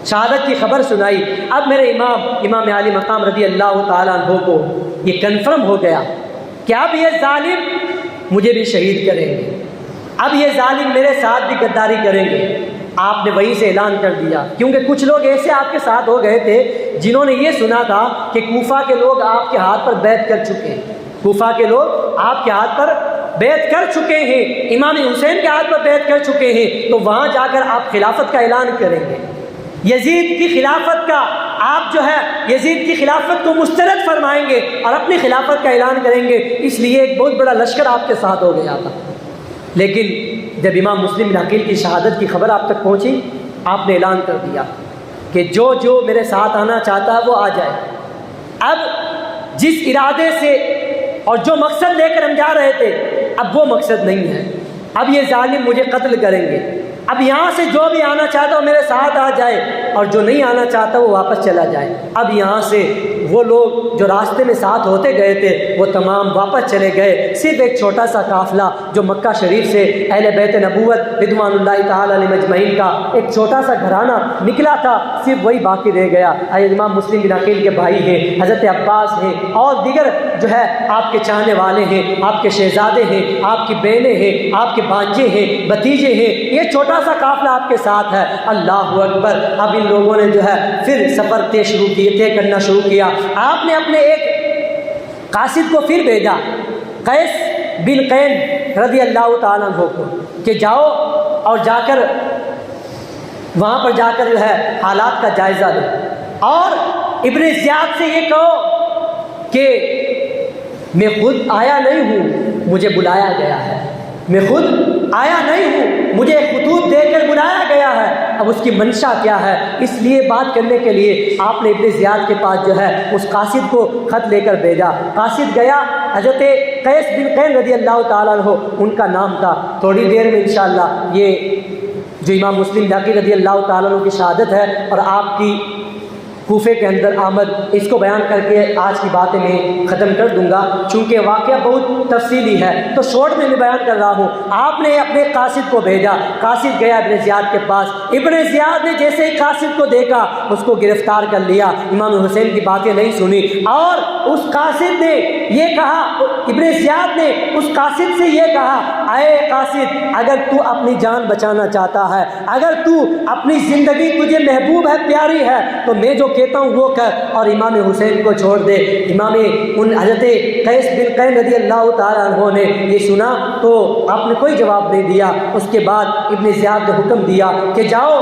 شہادت کی خبر سنائی۔ اب میرے امام علی مقام رضی اللہ تعالیٰ عنہ کو یہ کنفرم ہو گیا کہ اب یہ ظالم مجھے بھی شہید کریں گے، اب یہ ظالم میرے ساتھ بھی غداری کریں گے۔ آپ نے وہیں سے اعلان کر دیا، کیونکہ کچھ لوگ ایسے آپ کے ساتھ ہو گئے تھے جنہوں نے یہ سنا تھا کہ کوفہ کے لوگ آپ کے ہاتھ پر بیعت کر چکے ہیں، کوفہ کے لوگ آپ کے ہاتھ پر بیعت کر چکے ہیں، امام حسین کے ہاتھ پر بیعت کر چکے ہیں، تو وہاں جا کر آپ خلافت کا اعلان کریں گے، یزید کی خلافت کا، آپ جو ہے یزید کی خلافت کو مسترد فرمائیں گے اور اپنی خلافت کا اعلان کریں گے، اس لیے ایک بہت بڑا لشکر آپ کے ساتھ ہو گیا تھا۔ لیکن جب امام مسلم بن عقیل کی شہادت کی خبر آپ تک پہنچی، آپ نے اعلان کر دیا کہ جو میرے ساتھ آنا چاہتا ہے وہ آ جائے۔ اب جس ارادے سے اور جو مقصد لے کر ہم جا رہے تھے، اب وہ مقصد نہیں ہے، اب یہ ظالم مجھے قتل کریں گے، اب یہاں سے جو بھی آنا چاہتا وہ میرے ساتھ آ جائے اور جو نہیں آنا چاہتا وہ واپس چلا جائے۔ اب یہاں سے وہ لوگ جو راستے میں ساتھ ہوتے گئے تھے وہ تمام واپس چلے گئے، صرف ایک چھوٹا سا قافلہ جو مکہ شریف سے اہل بیت نبوت رضوان اللہ تعالی علیہ مجمعین کا ایک چھوٹا سا گھرانہ نکلا تھا، صرف وہی باقی رہ گیا۔ امام مسلم بن عقیل کے بھائی ہیں، حضرت عباس ہیں اور دیگر جو ہے آپ کے چاہنے والے ہیں، آپ کے شہزادے ہیں، آپ کی بہنیں ہیں، آپ کے بھانجے ہیں، بھتیجے ہیں، یہ چھوٹا سا قافلہ آپ کے ساتھ ہے۔ اللہ اکبر۔ اب ان لوگوں نے جو ہے پھر سفر طے کرنا شروع کیا۔ آپ نے اپنے ایک قاصد کو پھر بھیجا، قیس بن قین رضی اللہ تعالیٰ عنہ کو، کہ جاؤ اور جا کر وہاں پر جا کر جو ہے حالات کا جائزہ لو، اور ابن زیاد سے یہ کہو کہ میں خود آیا نہیں ہوں، مجھے بلایا گیا ہے، میں خود آیا نہیں ہوں، مجھے خطوط دے کر بلایا گیا ہے۔ اب اس کی منشا کیا ہے، اس لیے بات کرنے کے لیے آپ نے ابن زیاد کے پاس جو ہے اس قاصد کو خط لے کر بھیجا۔ قاصد گیا، حضرت قیس بن قین رضی اللہ تعالیٰ عنہ ان کا نام تھا۔ تھوڑی دیر میں انشاءاللہ یہ جو امام مسلم باقی رضی اللہ تعالیٰ عنہ کی شہادت ہے اور آپ کی کوفے کے اندر آمد، اس کو بیان کر کے آج کی باتیں میں ختم کر دوں گا، چونکہ واقعہ بہت تفصیلی ہے تو شارٹ میں بیان کر رہا ہوں۔ آپ نے اپنے قاصد کو بھیجا، قاصد گیا ابن زیاد کے پاس۔ ابن زیاد نے جیسے ہی قاصد کو دیکھا اس کو گرفتار کر لیا، امام حسین کی باتیں نہیں سنی، اور اس قاصد نے یہ کہا، ابن زیاد نے اس قاصد سے یہ کہا، اے قاصد، اگر تو اپنی جان بچانا چاہتا ہے، اگر تو اپنی زندگی تجھے محبوب ہے، پیاری ہے، تو میں جو کہتا ہوں وہ کر اور امام حسین کو چھوڑ دے۔ امام حضرت قیس بن قین رضی اللہ تعالیٰ عنہ نے یہ سنا تو آپ نے کوئی جواب نہیں دیا۔ اس کے بعد ابن زیاد نے حکم دیا کہ جاؤ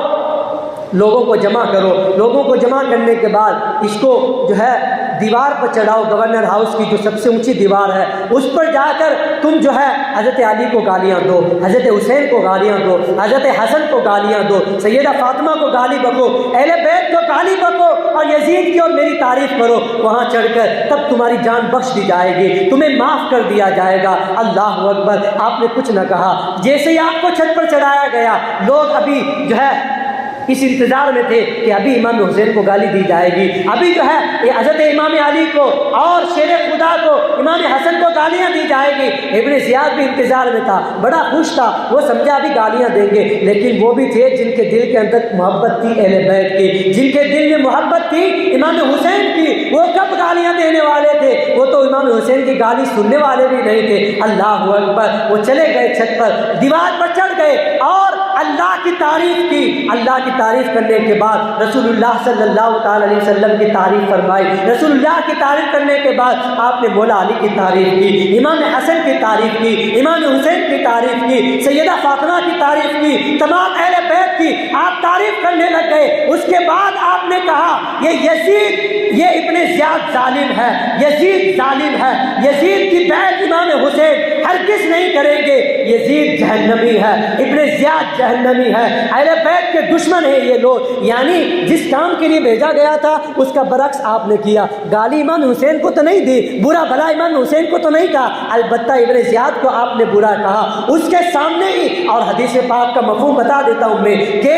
لوگوں کو جمع کرو۔ لوگوں کو جمع کرنے کے بعد اس کو جو ہے دیوار پر چڑھاؤ، گورنر ہاؤس کی جو سب سے اونچی دیوار ہے اس پر جا کر تم جو ہے حضرت علی کو گالیاں دو، حضرت حسین کو گالیاں دو، حضرت حسن کو گالیاں دو، سیدہ فاطمہ کو گالی بکو، اہل بیت کو گالی بکو، اور یزید کی اور میری تعریف کرو۔ وہاں چڑھ کر تب تمہاری جان بخش دی جائے گی، تمہیں معاف کر دیا جائے گا۔ اللہ اکبر۔ آپ نے کچھ نہ کہا، جیسے ہی آپ کو چھت پر چڑھایا گیا، لوگ ابھی جو ہے اس انتظار میں تھے کہ ابھی امام حسین کو گالی دی جائے گی، ابھی جو ہے یہ حضرت امام علی کو اور شیر خدا کو، امام حسن کو گالیاں دی جائے گی۔ ابن زیاد بھی انتظار میں تھا، بڑا خوش تھا، وہ سمجھا ابھی گالیاں دیں گے، لیکن وہ بھی تھے جن کے دل کے اندر محبت تھی اہل بیت کی، جن کے دل میں محبت تھی امام حسین کی، وہ کب گالیاں دینے والے تھے؟ وہ تو امام حسین کی گالی سننے والے بھی نہیں تھے۔ اللہ اکبر۔ وہ چلے گئے چھت پر، دیوار پر چڑھ گئے اور اللہ کی تعریف کی۔ اللہ کی تعریف کرنے کے بعد رسول اللہ صلی اللہ تعالی علیہ وسلم کی تعریف فرمائی۔ رسول اللہ کی تعریف کرنے کے بعد آپ نے مولا علی کی تعریف کی، امام حسن کی تعریف کی، امام حسین کی تعریف کی، سیدہ فاطمہ کی تعریف کی، تمام اہل بیت کی آپ تعریف کرنے لگ گئے۔ اس کے بعد آپ نے کہا یہ یزید، یہ ابن زیاد ظالم ہے، یزید ظالم ہے، یزید کی بیعت امام حسین ہرگز نہیں کریں گے، یزید جہنمی ہے، ابن زیاد جہنمی ہے، اہل بیت کے دشمن ہیں یہ لوگ۔ یعنی جس کام کے لیے بھیجا گیا تھا اس کا برعکس آپ نے کیا۔ گالی امام حسین کو تو نہیں دی، برا بھلا امام حسین کو تو نہیں کہا، البتہ ابن زیاد کو آپ نے برا کہا اس کے سامنے ہی۔ اور حدیث پاک کا مفہوم بتا دیتا ہوں میں کہ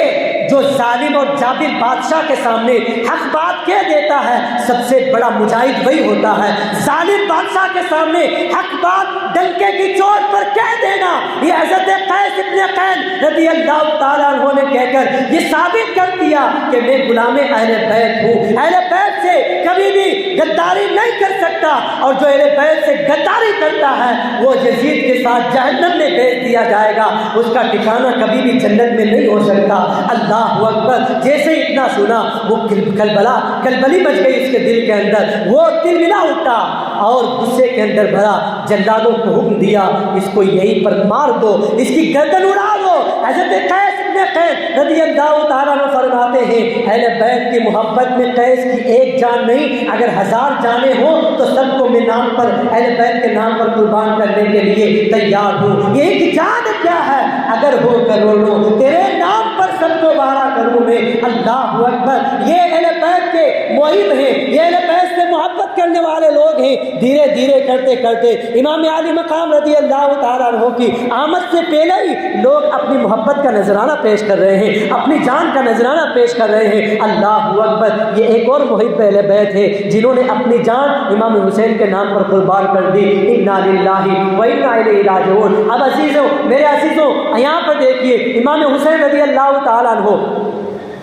جو ظالم اور جابر بادشاہ کے سامنے حق بات کہہ دیتا ہے سب سے بڑا مجاہد وہی ہوتا ہے۔ ظالم بادشاہ کے سامنے حق بات ڈنکے کی چوٹ پر کہہ دینا، یہ حضرت قیس ابن قین رضی اللہ تعالیٰ عنہ نے کہہ کر یہ ثابت کر دیا کہ میں غلام اہل بیت ہوں، اہل بیت سے کبھی بھی غداری نہیں کر سکتا، اور جو اہل بیت سے غداری کرتا ہے وہ یزید کے ساتھ جہنم میں بھیج دیا جائے گا، اس کا ٹھکانہ کبھی بھی جنت میں نہیں ہو سکتا۔ اللہ اکبر۔ جیسے ہی اتنا سنا وہ کلبلی مچ گئی اس کے دل کے اندر، وہ تلملا اٹھا اور غصے کے اندر بھرا جلادوں کو حکم دیا اس کو یہیں پر مار دو، اس کی گردن اڑا دو۔ حضرت قیس ابن قین رضی اللہ تعالیٰ عنہ فرماتے ہیں اہل بیت کی محبت میں قیس کی ایک جان نہیں، اگر 1000 جانیں ہوں تو سب کو میں نام پر، اہل بیت کے نام پر قربان کرنے کے لیے تیار ہوں۔ یہ ایک جان کیا ہے اگر ہو کروڑوں، تیرے نام پر سب کو بارہ کروں میں۔ اللہ اکبر۔ یہ اہل بیت کے محب ہیں، یہ اہل بیت سے محبت کرنے والے لوگ ہیں۔ دھیرے دھیرے کرتے کرتے امام علی مقام رضی اللہ تعالیٰ عنہ کی آمد سے پہلے ہی لوگ اپنی محبت کا نذرانہ پیش کر رہے ہیں، اپنی جان کا نذرانہ پیش کر رہے ہیں۔ اللہ اکبر۔ یہ ایک اور محب اہل بیت ہے جنہوں نے اپنی جان امام حسین کے نام پر قربان کر دی۔ انا للہ و انا الیہ راجعون۔ اب عزیزوں، میرے عزیزوں، یہاں پر دیکھیے امام حسین رضی اللہ تعالیٰ عنہ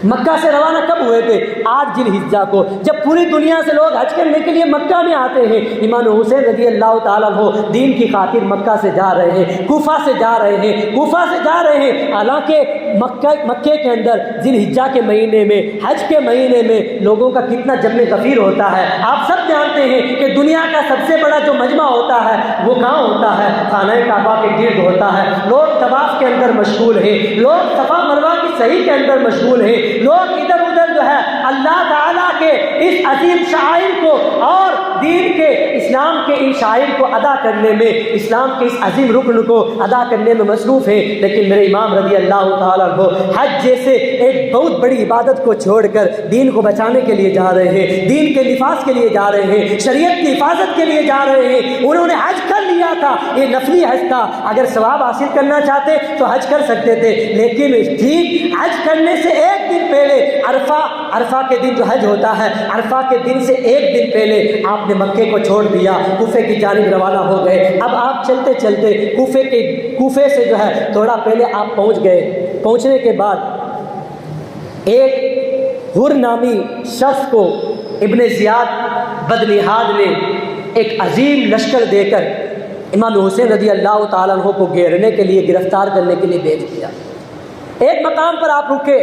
مکہ سے روانہ کب ہوئے تھے؟ 8 ذی الحجہ کو، جب پوری دنیا سے لوگ حج کرنے کے لیے مکہ میں آتے ہیں۔ امام حسین رضی اللہ تعالیٰ عنہ دین کی خاطر مکہ سے جا رہے ہیں، کوفہ سے جا رہے ہیں، کوفہ سے جا رہے ہیں۔ حالانکہ مکے کے اندر ذی الحجہ کے مہینے میں، حج کے مہینے میں لوگوں کا کتنا جم غفیر ہوتا ہے۔ آپ سب جانتے ہیں کہ دنیا کا سب سے بڑا جو مجمع ہوتا ہے وہ کہاں ہوتا ہے؟ خانہ کعبہ کے گرد ہوتا ہے۔ لوگ طواف کے اندر مشغول ہیں، لوگ صفا مروہ کی صحیح کے اندر مشغول ہیں، لوگ ادھر ادھر جو ہے اللہ تعالیٰ کے اس عظیم شعائر کو اور دین کے اسلام کے ان شعائر کو ادا کرنے میں، اسلام کے اس عظیم رکن کو ادا کرنے میں مصروف ہیں۔ لیکن میرے امام رضی اللہ تعالیٰ عنہ حج جیسے ایک بہت بڑی عبادت کو چھوڑ کر دین کو بچانے کے لیے جا رہے ہیں، دین کے لفاظ کے لیے جا رہے ہیں، شریعت کی حفاظت کے لیے جا رہے ہیں۔ انہوں نے حج کر لیا تھا، یہ نفلی حج تھا، اگر ثواب حاصل کرنا چاہتے تو حج کر سکتے تھے، لیکن ٹھیک حج کرنے سے ایک دن پہلے عرفہ کے دن جو حج ہوتا ہے، عرفہ کے دن سے ایک دن پہلے آپ نے مکے کو چھوڑ دیا، کوفے کی جانب روانہ ہو گئے۔ اب آپ چلتے چلتے کوفے سے جو ہے تھوڑا پہلے آپ پہنچ گئے۔ پہنچنے کے بعد ایک حر نامی شخص کو ابن زیاد بدنہاد نے ایک عظیم لشکر دے کر امام حسین رضی اللہ تعالیٰ عنہ کو گھیرنے کے لیے، گرفتار کرنے کے لیے بھیج دیا۔ ایک مقام پر آپ رکے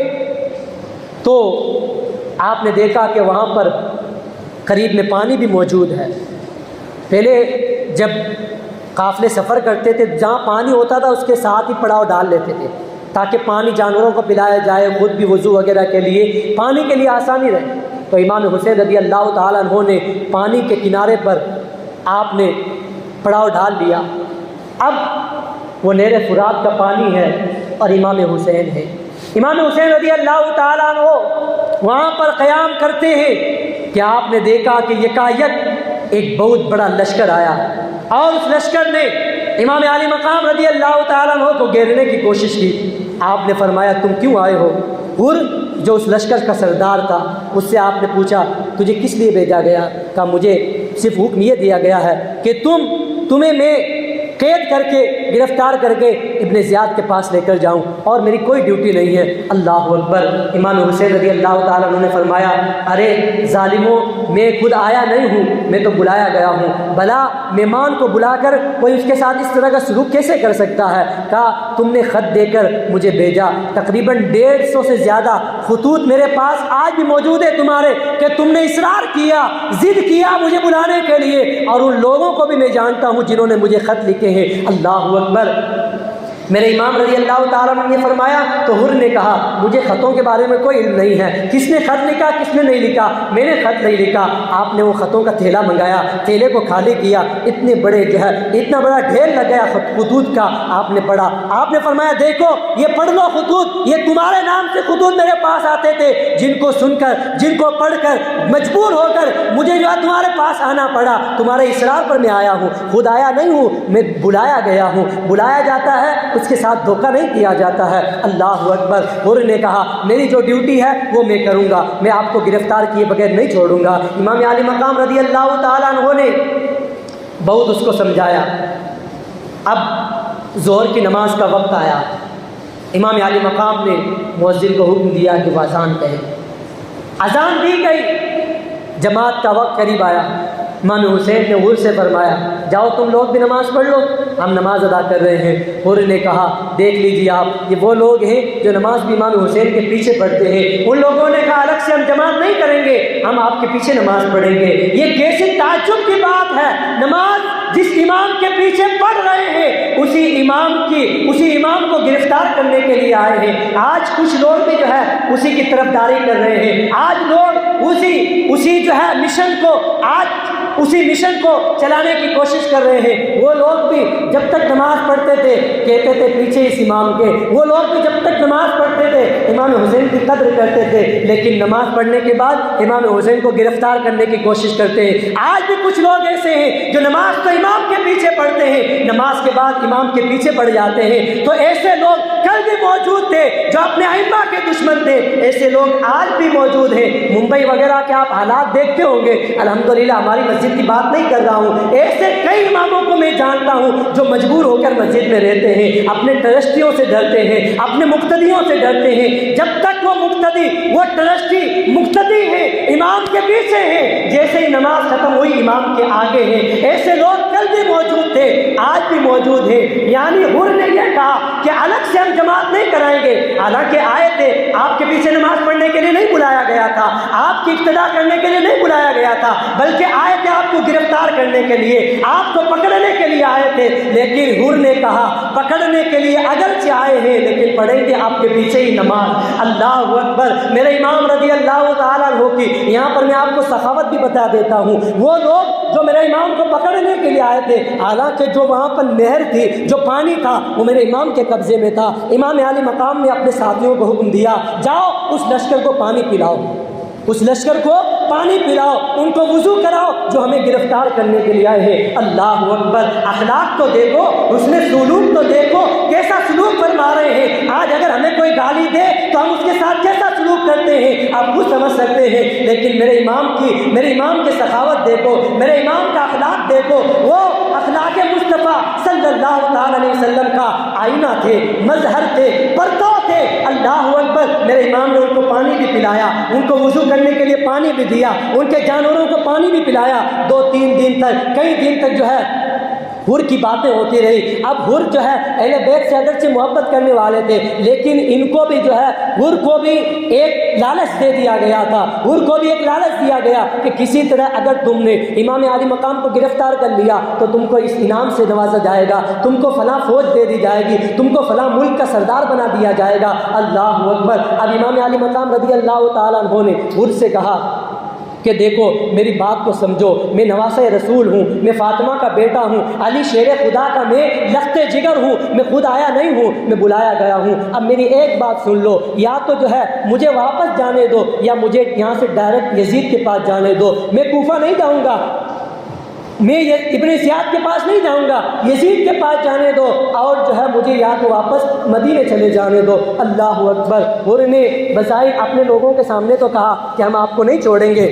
تو آپ نے دیکھا کہ وہاں پر قریب میں پانی بھی موجود ہے۔ پہلے جب قافلے سفر کرتے تھے جہاں پانی ہوتا تھا اس کے ساتھ ہی پڑاؤ ڈال لیتے تھے تاکہ پانی جانوروں کو پلایا جائے، خود بھی وضو وغیرہ کے لیے پانی کے لیے آسانی رہے۔ تو امام حسین رضی اللہ تعالیٰ عنہ نے پانی کے کنارے پر آپ نے پڑاؤ ڈال دیا۔ اب وہ نہر فرات کا پانی ہے اور امام حسین ہے۔ امام حسین رضی اللہ تعالیٰ عنہ وہاں پر قیام کرتے ہیں کہ آپ نے دیکھا کہ یکایک ایک بہت بڑا لشکر آیا اور اس لشکر نے امام علی مقام رضی اللہ تعالیٰ عنہ کو گھیرنے کی کوشش کی۔ آپ نے فرمایا تم کیوں آئے ہو؟ حر جو اس لشکر کا سردار تھا اس سے آپ نے پوچھا تجھے کس لیے بھیجا گیا؟ کہا مجھے صرف حکم یہ دیا گیا ہے کہ تمہیں میں قید کر کے، گرفتار کر کے ابن زیاد کے پاس لے کر جاؤں اور میری کوئی ڈیوٹی نہیں ہے۔ اللہ اکبر۔ امام حسین رضی اللہ تعالیٰ عنہ نے فرمایا ارے ظالموں، میں خود آیا نہیں ہوں، میں تو بلایا گیا ہوں۔ بھلا مہمان کو بلا کر کوئی اس کے ساتھ اس طرح کا سلوک کیسے کر سکتا ہے؟ کہا تم نے خط دے کر مجھے بھیجا، تقریباً 150 سے زیادہ خطوط میرے پاس آج بھی موجود ہے تمہارے کہ تم نے اصرار کیا، ضد کیا مجھے بلانے کے لیے، اور ان لوگوں کو بھی میں جانتا ہوں جنہوں نے مجھے خط لکھے ہیں۔ اللہ اکبر۔ میرے امام رضی اللہ تعالیٰ نے فرمایا تو حر نے کہا مجھے خطوں کے بارے میں کوئی علم نہیں ہے، کس نے خط لکھا کس نے نہیں لکھا، میں نے خط نہیں لکھا۔ آپ نے وہ خطوں کا تھیلا منگایا، تھیلے کو خالی کیا، اتنے بڑے جو ہے اتنا بڑا ڈھیر لگ گیا خطوط کا۔ آپ نے پڑھا، آپ نے فرمایا دیکھو یہ پڑھ لو خطوط، یہ تمہارے نام سے خطوط میرے پاس آتے تھے جن کو سن کر، جن کو پڑھ کر مجبور ہو کر مجھے جو ہے تمہارے پاس آنا پڑا، تمہارے اصرار پر میں آیا ہوں، خود آیا نہیں ہوں، میں بلایا گیا ہوں۔ بلایا جاتا ہے اس کے ساتھ دھوکہ نہیں کیا جاتا ہے۔ اللہ اکبر۔ حر نے کہا میری جو ڈیوٹی ہے وہ میں کروں گا، میں آپ کو گرفتار کیے بغیر نہیں چھوڑوں گا۔ امام علی مقام رضی اللہ تعالیٰ عنہ نے بہت اس کو سمجھایا۔ اب ظہر کی نماز کا وقت آیا، امام علی مقام نے مؤذن کو حکم دیا کہ وہ اذان کہے۔ اذان دی گئی، جماعت کا وقت قریب آیا۔ امام حسین نے حر سے فرمایا جاؤ تم لوگ بھی نماز پڑھ لو، ہم نماز ادا کر رہے ہیں۔ حر نے کہا دیکھ لیجیے آپ، یہ وہ لوگ ہیں جو نماز بھی امام حسین کے پیچھے پڑھتے ہیں۔ ان لوگوں نے کہا الگ سے ہم جماعت نہیں کریں گے، ہم آپ کے پیچھے نماز پڑھیں گے۔ یہ کیسی تعجب کی بات ہے، نماز جس امام کے پیچھے پڑھ رہے ہیں اسی امام کو گرفتار کرنے کے لیے آئے ہیں۔ آج کچھ لوگ بھی جو ہے اسی کی طرفداری کر رہے ہیں، آج لوگ اسی جو ہے اسی مشن کو چلانے کی کوشش کر رہے ہیں۔ وہ لوگ بھی جب تک نماز پڑھتے تھے کہتے تھے پیچھے اس امام کے، وہ لوگ بھی جب تک نماز پڑھتے تھے امام حسین کی قدر کرتے تھے، لیکن نماز پڑھنے کے بعد امام حسین کو گرفتار کرنے کی کوشش کرتے ہیں۔ آج بھی کچھ لوگ ایسے ہیں جو نماز تو امام کے پیچھے پڑھتے ہیں، نماز کے بعد امام کے پیچھے پڑ جاتے ہیں۔ تو ایسے لوگ کل بھی موجود تھے، جو اپنے ائمہ کے دشمن تھے، ایسے لوگ آج بھی موجود ہیں۔ ممبئی وغیرہ کے آپ حالات دیکھتے ہوں گے، الحمدللہ ہماری مسجد کی بات نہیں کر رہا ہوں، ایسے کئی اماموں کو میں جانتا ہوں جو مجبور ہو کر مسجد میں رہتے ہیں، اپنے ٹرسٹیوں سے ڈرتے ہیں، اپنے مقتدیوں سے ڈرتے ہیں۔ جب تک وہ مقتدی، وہ ٹرسٹی مقتدی ہے، امام کے پیچھے ہے، جیسے ہی نماز ختم ہوئی امام کے آگے ہے۔ ایسے لوگ کل بھی موجود تھے، آج بھی موجود ہیں۔ یعنی حر نے یہ کہا کہ الگ سے ہم جماعت نہیں کرائیں گے، حالانکہ آئے تھے، آپ کے پیچھے نماز پڑھنے کے لیے نہیں بلایا گیا تھا، آپ کی اقتدا کرنے کے لیے نہیں بلایا گیا تھا، بلکہ آئے تھے آپ کو گرفتار کرنے کے لیے، آپ کو پکڑنے کے لیے آئے تھے۔ لیکن حر نے کہا پکڑنے کے لیے اگرچہ آئے ہیں لیکن پڑھیں گے آپ کے پیچھے ہی نماز۔ اللہ اکبر۔ میرے امام رضی اللہ تعالیٰ عنہ کی یہاں پر میں آپ کو سخاوت بھی بتا دیتا ہوں، وہ لوگ جو میرے امام کو پکڑنے کے لیے آئے تھے، حالانکہ جو وہاں پر نہر تھی، جو پانی تھا، وہ میرے امام کے قبضے میں تھا۔ امام عالی مقام نے اپنے ساتھیوں کو حکم دیا، جاؤ اس لشکر کو پانی پلاؤ، اس لشکر کو پانی پلاؤ، ان کو وضو کراؤ جو ہمیں گرفتار کرنے کے لیے آئے ہیں۔ اللہ اکبر۔ اخلاق تو دیکھو، اس نے سلوک تو دیکھو، کیسا سلوک فرما رہے ہیں۔ آج اگر ہمیں کوئی گالی دے تو ہم اس کے ساتھ کیسا سلوک کرتے ہیں آپ خود سمجھ سکتے ہیں، لیکن میرے امام کی سخاوت دیکھو، میرے امام کا اخلاق دیکھو، وہ اخلاق مصطفیٰ صلی اللہ تعالی علیہ وسلم کا آئینہ تھے، مظہر تھے، پرتو تھے۔ اللہ اکبر۔ میرے امام نے ان کو پانی بھی پلایا، ان کو وضو کرنے کے لیے پانی بھی دیا، ان کے جانوروں کو پانی بھی پلایا۔ 2-3 دن تک، کئی دن تک جو ہے حر کی باتیں ہوتی رہی۔ اب حر جو ہے اہل بیت سے اگرچہ محبت کرنے والے تھے، لیکن ان کو بھی جو ہے حر کو بھی ایک لالچ دے دیا گیا تھا، حر کو بھی ایک لالچ دیا گیا کہ کسی طرح اگر تم نے امام عالی مقام کو گرفتار کر لیا تو تم کو اس انعام سے نوازا جائے گا، تم کو فلاں فوج دے دی جائے گی، تم کو فلاں ملک کا سردار بنا دیا جائے گا۔ اللہ اکبر۔ اب امام عالی مقام رضی اللہ تعالیٰ عنہ نے حر سے کہا کہ دیکھو میری بات کو سمجھو، میں نواسہ رسول ہوں، میں فاطمہ کا بیٹا ہوں، علی شیر خدا کا میں لخت جگر ہوں، میں خود آیا نہیں ہوں، میں بلایا گیا ہوں۔ اب میری ایک بات سن لو، یا تو جو ہے مجھے واپس جانے دو یا مجھے یہاں سے ڈائریکٹ یزید کے پاس جانے دو۔ میں کوفہ نہیں جاؤں گا، میں ابن زیاد کے پاس نہیں جاؤں گا، یزید کے پاس جانے دو، اور جو ہے مجھے یا تو واپس مدینے چلے جانے دو۔ اللہ اکبر۔ حر نے بظاہر اپنے لوگوں کے سامنے تو کہا کہ ہم آپ کو نہیں چھوڑیں گے،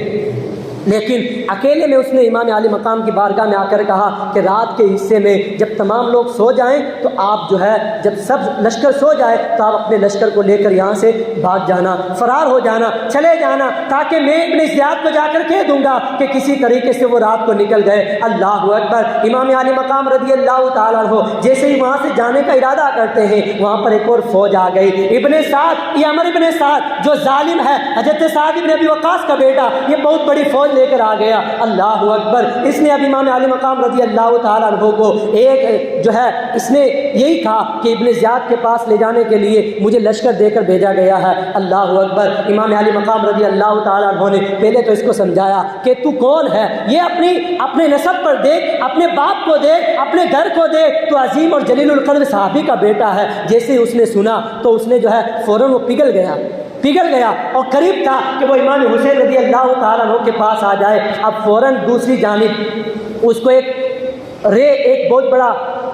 لیکن اکیلے میں اس نے امام عالی مقام کی بارگاہ میں آ کر کہا کہ رات کے حصے میں جب تمام لوگ سو جائیں تو آپ جو ہے جب سب لشکر سو جائے تو آپ اپنے لشکر کو لے کر یہاں سے بھاگ جانا، فرار ہو جانا، چلے جانا، تاکہ میں ابن زیاد کو جا کر کہہ دوں گا کہ کسی طریقے سے وہ رات کو نکل گئے۔ اللہ اکبر۔ امام عالی مقام رضی اللہ تعالیٰ عنہ جیسے ہی وہاں سے جانے کا ارادہ کرتے ہیں، وہاں پر ایک اور فوج آ گئی۔ ابن سعد، یہ عمر ابن سعد جو ظالم ہے، حضرت سعد ابن ابی وقاص کا بیٹا، یہ بہت بڑی فوج لے کر آ گیا۔ اللہ اکبر۔ اس نے اب امام عالی مقام رضی اللہ تعالیٰ عنہ کو ایک جو ہے اس نے یہی کہا کہ ابن زیاد کے پاس لے جانے کے لیے مجھے لشکر دے کر بھیجا گیا ہے۔ اللہ اکبر۔ امام علی مقام رضی اللہ تعالیٰ عنہ نے پہلے تو اس کو سمجھایا کہ تو کون ہے، یہ اپنے نسب پر دیکھ، اپنے باپ کو دیکھ، اپنے گھر کو دیکھ، تو عظیم اور جلیل القدر صحابی کا بیٹا ہے۔ جیسے ہی اس نے سنا تو اس نے جو ہے فوراً وہ پگھل گیا اور قریب تھا کہ وہ امام حسین رضی اللہ تعالیٰ عنہ کے پاس آ جائے۔ اب فوراً دوسری جانب اس کو ایک بہت بڑا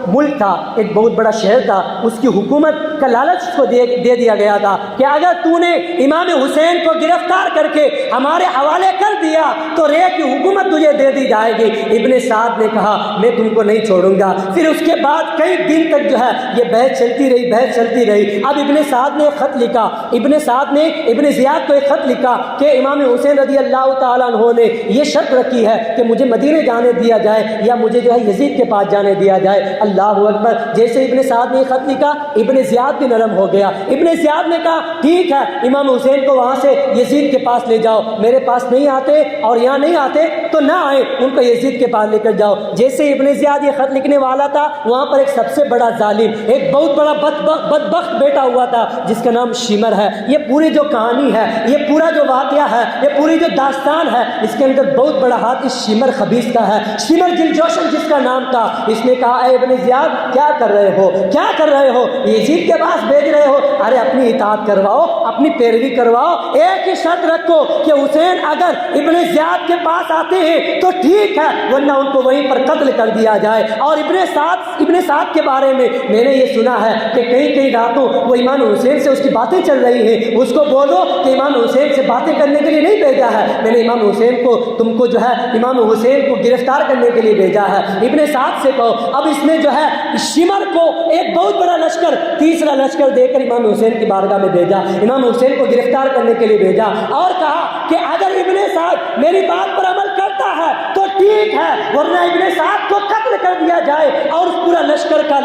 ملک تھا، ایک بہت بڑا شہر تھا، اس کی حکومت کا لالچ اس کو دے دیا گیا تھا کہ اگر تو نے امام حسین کو گرفتار کر کے ہمارے حوالے کر دیا تو رے کی حکومت تجھے دے دی جائے گی۔ ابن سعد نے کہا میں تم کو نہیں چھوڑوں گا۔ پھر اس کے بعد کئی دن تک جو ہے یہ بحث چلتی رہی۔ اب ابن سعد نے خط لکھا، ابن سعد نے ابن زیاد کو ایک خط لکھا کہ امام حسین رضی اللہ تعالیٰ عنہ نے یہ شرط رکھی ہے کہ مجھے مدینے جانے دیا جائے یا مجھے جو ہے یزید کے پاس جانے دیا جائے۔ اللہ اکبر۔ جیسے ابن سعد نے خط لکھا، ابن زیاد بھی نرم ہو گیا۔ ابن زیاد نے کہا ٹھیک ہے، امام حسین کو وہاں سے یزید کے پاس لے جاؤ، میرے پاس نہیں آتے اور یہاں نہیں آتے تو نہ آئے، ان کو یزید کے پاس لے کر جاؤ۔ جیسے ابن زیاد یہ خط لکھنے والا تھا، وہاں پر ایک سب سے بڑا ظالم، ایک بہت بڑا بدبخت بیٹا ہوا تھا جس کا نام شمر ہے۔ یہ پوری جو کہانی ہے، یہ پورا جو واقعہ ہے، یہ پوری جو داستان ہے، اس کے اندر بہت بڑا ہاتھ اس شمر خبیث کا ہے۔ شمر دلجوشن جس کا نام تھا، اس نے کہا اے ابن زیاد کیا کر رہے ہو، یزید کے پاس بھیج رہے ہو، ارے اپنی اطاعت کرواؤ، اپنی پیروی کرواؤ، ایک ہی شرط رکھو کہ حسین اگر ابن زیاد کے پاس آتے ہیں تو ٹھیک ہے، ورنہ ان کو وہیں پر قتل کر دیا جائے۔ اور ابن سعد کے بارے میں نے یہ سنا ہے کہ کئی راتوں وہ امام حسین سے اس کی باتیں چل رہی ہیں، اس کو بولو کہ امام حسین سے باتیں کرنے کے لیے نہیں بھیجا ہے، میں نے امام حسین کو تم کو جو ہے امام حسین کو گرفتار کرنے کے لیے بھیجا ہے۔ ابن سعد سے کہو۔ اب اس نے جو ہے شمر کو ایک بہت بڑا لشکر، تیسرا لشکر دے کر امام حسین کی بارگاہ میں بھیجا، امام حسین کو گرفتار کرنے کے لیے بھیجا، اور کہا کہ اگر ابن سعد میری بات پر عمل کرتا ہے تو ٹھیک ہے، ورنہ ابن سعد کو قتل کر دیا جائے اور اس پورا لشکر کا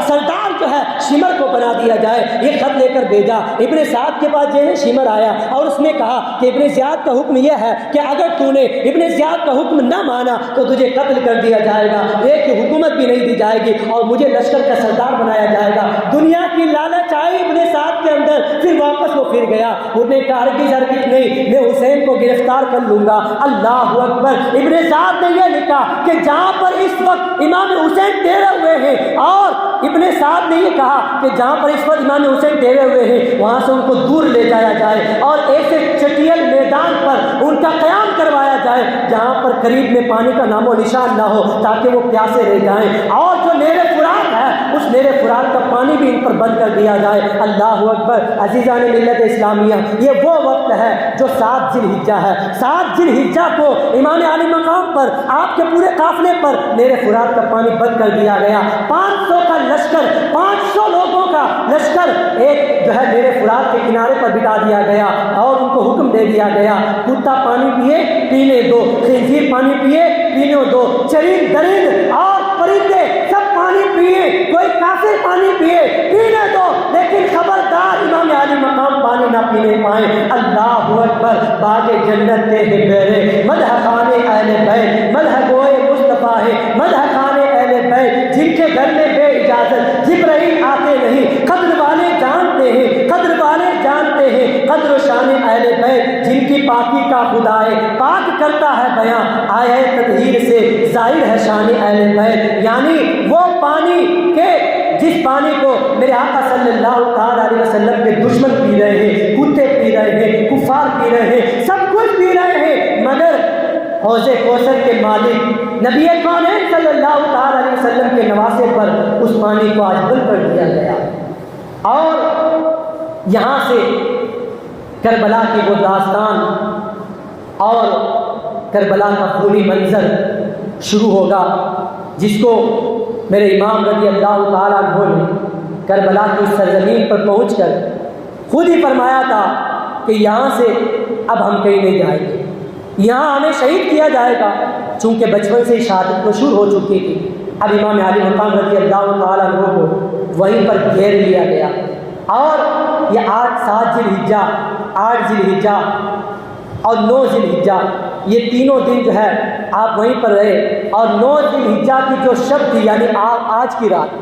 سردار جو ہے شمر کو بنا دیا جائے۔ یہ خط لے کر بھیجا۔ ابن سعد کے پاس جو ہے شمر آیا اور اس نے کہا کہ ابن زیاد کا حکم یہ ہے کہ اگر تو نے ابن زیاد کا حکم نہ مانا تو تجھے قتل کر دیا جائے گا، ایک حکومت بھی نہیں دی جائے گی اور مجھے لشکر کا سردار بنایا جائے گا۔ دنیا کی لالچ آئی ابن سعد کے اندر، پھر واپس وہ پھر گیا، اس نے کہا ہرگز نہیں، میں حسین کو گرفتار کر لوں گا۔ اللہ اکبر۔ ابن سعد نے یہ لکھا کہ جہاں پر اس وقت امام حسین ٹھہرے ہوئے ہیں، اور ابن سعد نے یہ کہا کہ جہاں پر اس وقت امام حسین ٹھہرے ہوئے ہیں وہاں سے ان کو دور لے جایا جائے اور ایسے چٹیل میدان پر ان کا قیام کروایا جائے جہاں پر قریب میں پانی کا نام و نشان نہ ہو، تاکہ وہ پیاسے رہ جائیں، اور جو نہر فرات ہے اس نہر فرات کا پانی بھی ان پر بند کر دیا جائے۔ اللہ اکبر۔ عزیزان ملت اسلامیہ، یہ وہ وقت ہے جو 7 ذی الحجہ ہے۔ 7 ذی الحجہ کو امام علی مقام پر آپ کے پورے قافلے پر نہر فرات کا پانی بند کر دیا گیا۔ 500 کا لشکر، 500 لوگوں کا لشکر ایک جو ہے نہر فرات کے کنارے پر بٹھا دیا گیا اور ان کو حکم دے دیا گیا، کتا پانی پیے پینے دو، خنزیر پانی پیے پینے دو، چرند درند اور پرندے سب پانی پیے، کوئی کافر پانی پیے پینے دو، لیکن خبردار امام علی مقام پانی نہ پینے پائیں۔ اللہ اکبر۔ باغ جنت کے ہے میرے، مدح خانے اہل بیت، مدح گوئے مصطفیٰ ہے، مدح خانے اہل بیت، جن کے گھر میں بے اجازت جبرائیل آتے نہیں، قدر والے جانتے ہیں، قدر والے جانتے ہیں قدر و شان اہل بیت، جن کی پاکی کا خدا ہے پاک کرتا ہے بیاں، آئے تطہیر سے ظاہر ہے شان اہل بیت۔ یعنی وہ پانی کے جس پانی کو میرے آقا صلی اللہ علیہ وسلم کے دشمن پی رہے ہیں، کتے پی رہے ہیں، کفار پی رہے ہیں، سب کچھ پی رہے ہیں، مگر حوض کوثر کے مالک نبی کونین صلی اللہ علیہ وسلم کے نواسے پر اس پانی کو آج بند کر دیا گیا۔ اور یہاں سے کربلا کی وہ داستان اور کربلا کا خونی منظر شروع ہوگا، جس کو میرے امام رضی اللہ تعالیٰ عنہ نے کربلا کی سرزمین پر پہنچ کر خود ہی فرمایا تھا کہ یہاں سے اب ہم کہیں نہیں جائیں گے، یہاں ہمیں شہید کیا جائے گا۔ چونکہ بچپن سے ہی شہادت مشہور ہو چکی تھی، اب امام علی مقام رضی اللہ تعالیٰ عنہ کو وہیں پر گھیر لیا گیا، اور یہ 7 ذی الحجہ، 8 ذی الحجہ اور 9 ذی الحجہ، یہ تینوں دن جو ہے آپ وہیں پر رہے، اور 9 ذی الحجہ کی جو شب تھی، یعنی آج کی رات،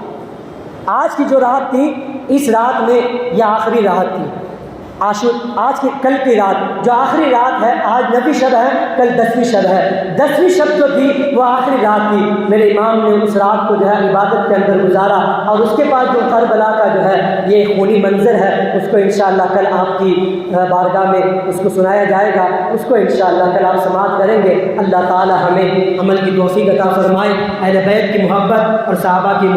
آج کی جو رات تھی، اس رات میں یہ آخری رات تھی، آج کی کل کی رات جو آخری رات ہے، آج 9ویں شب ہے، کل 10ویں شب ہے، 10ویں شب جو تھی وہ آخری رات تھی۔ میرے امام نے اس رات کو جو ہے عبادت کے اندر گزارا، اور اس کے بعد جو کربلا کا جو ہے یہ خونی منظر ہے، اس کو انشاءاللہ کل آپ کی بارگاہ میں اس کو سنایا جائے گا، اس کو انشاءاللہ کل آپ سماعت کریں گے۔ اللہ تعالی ہمیں عمل کی توفیق عطا فرمائے، اہل بیت کی محبت اور صحابہ کی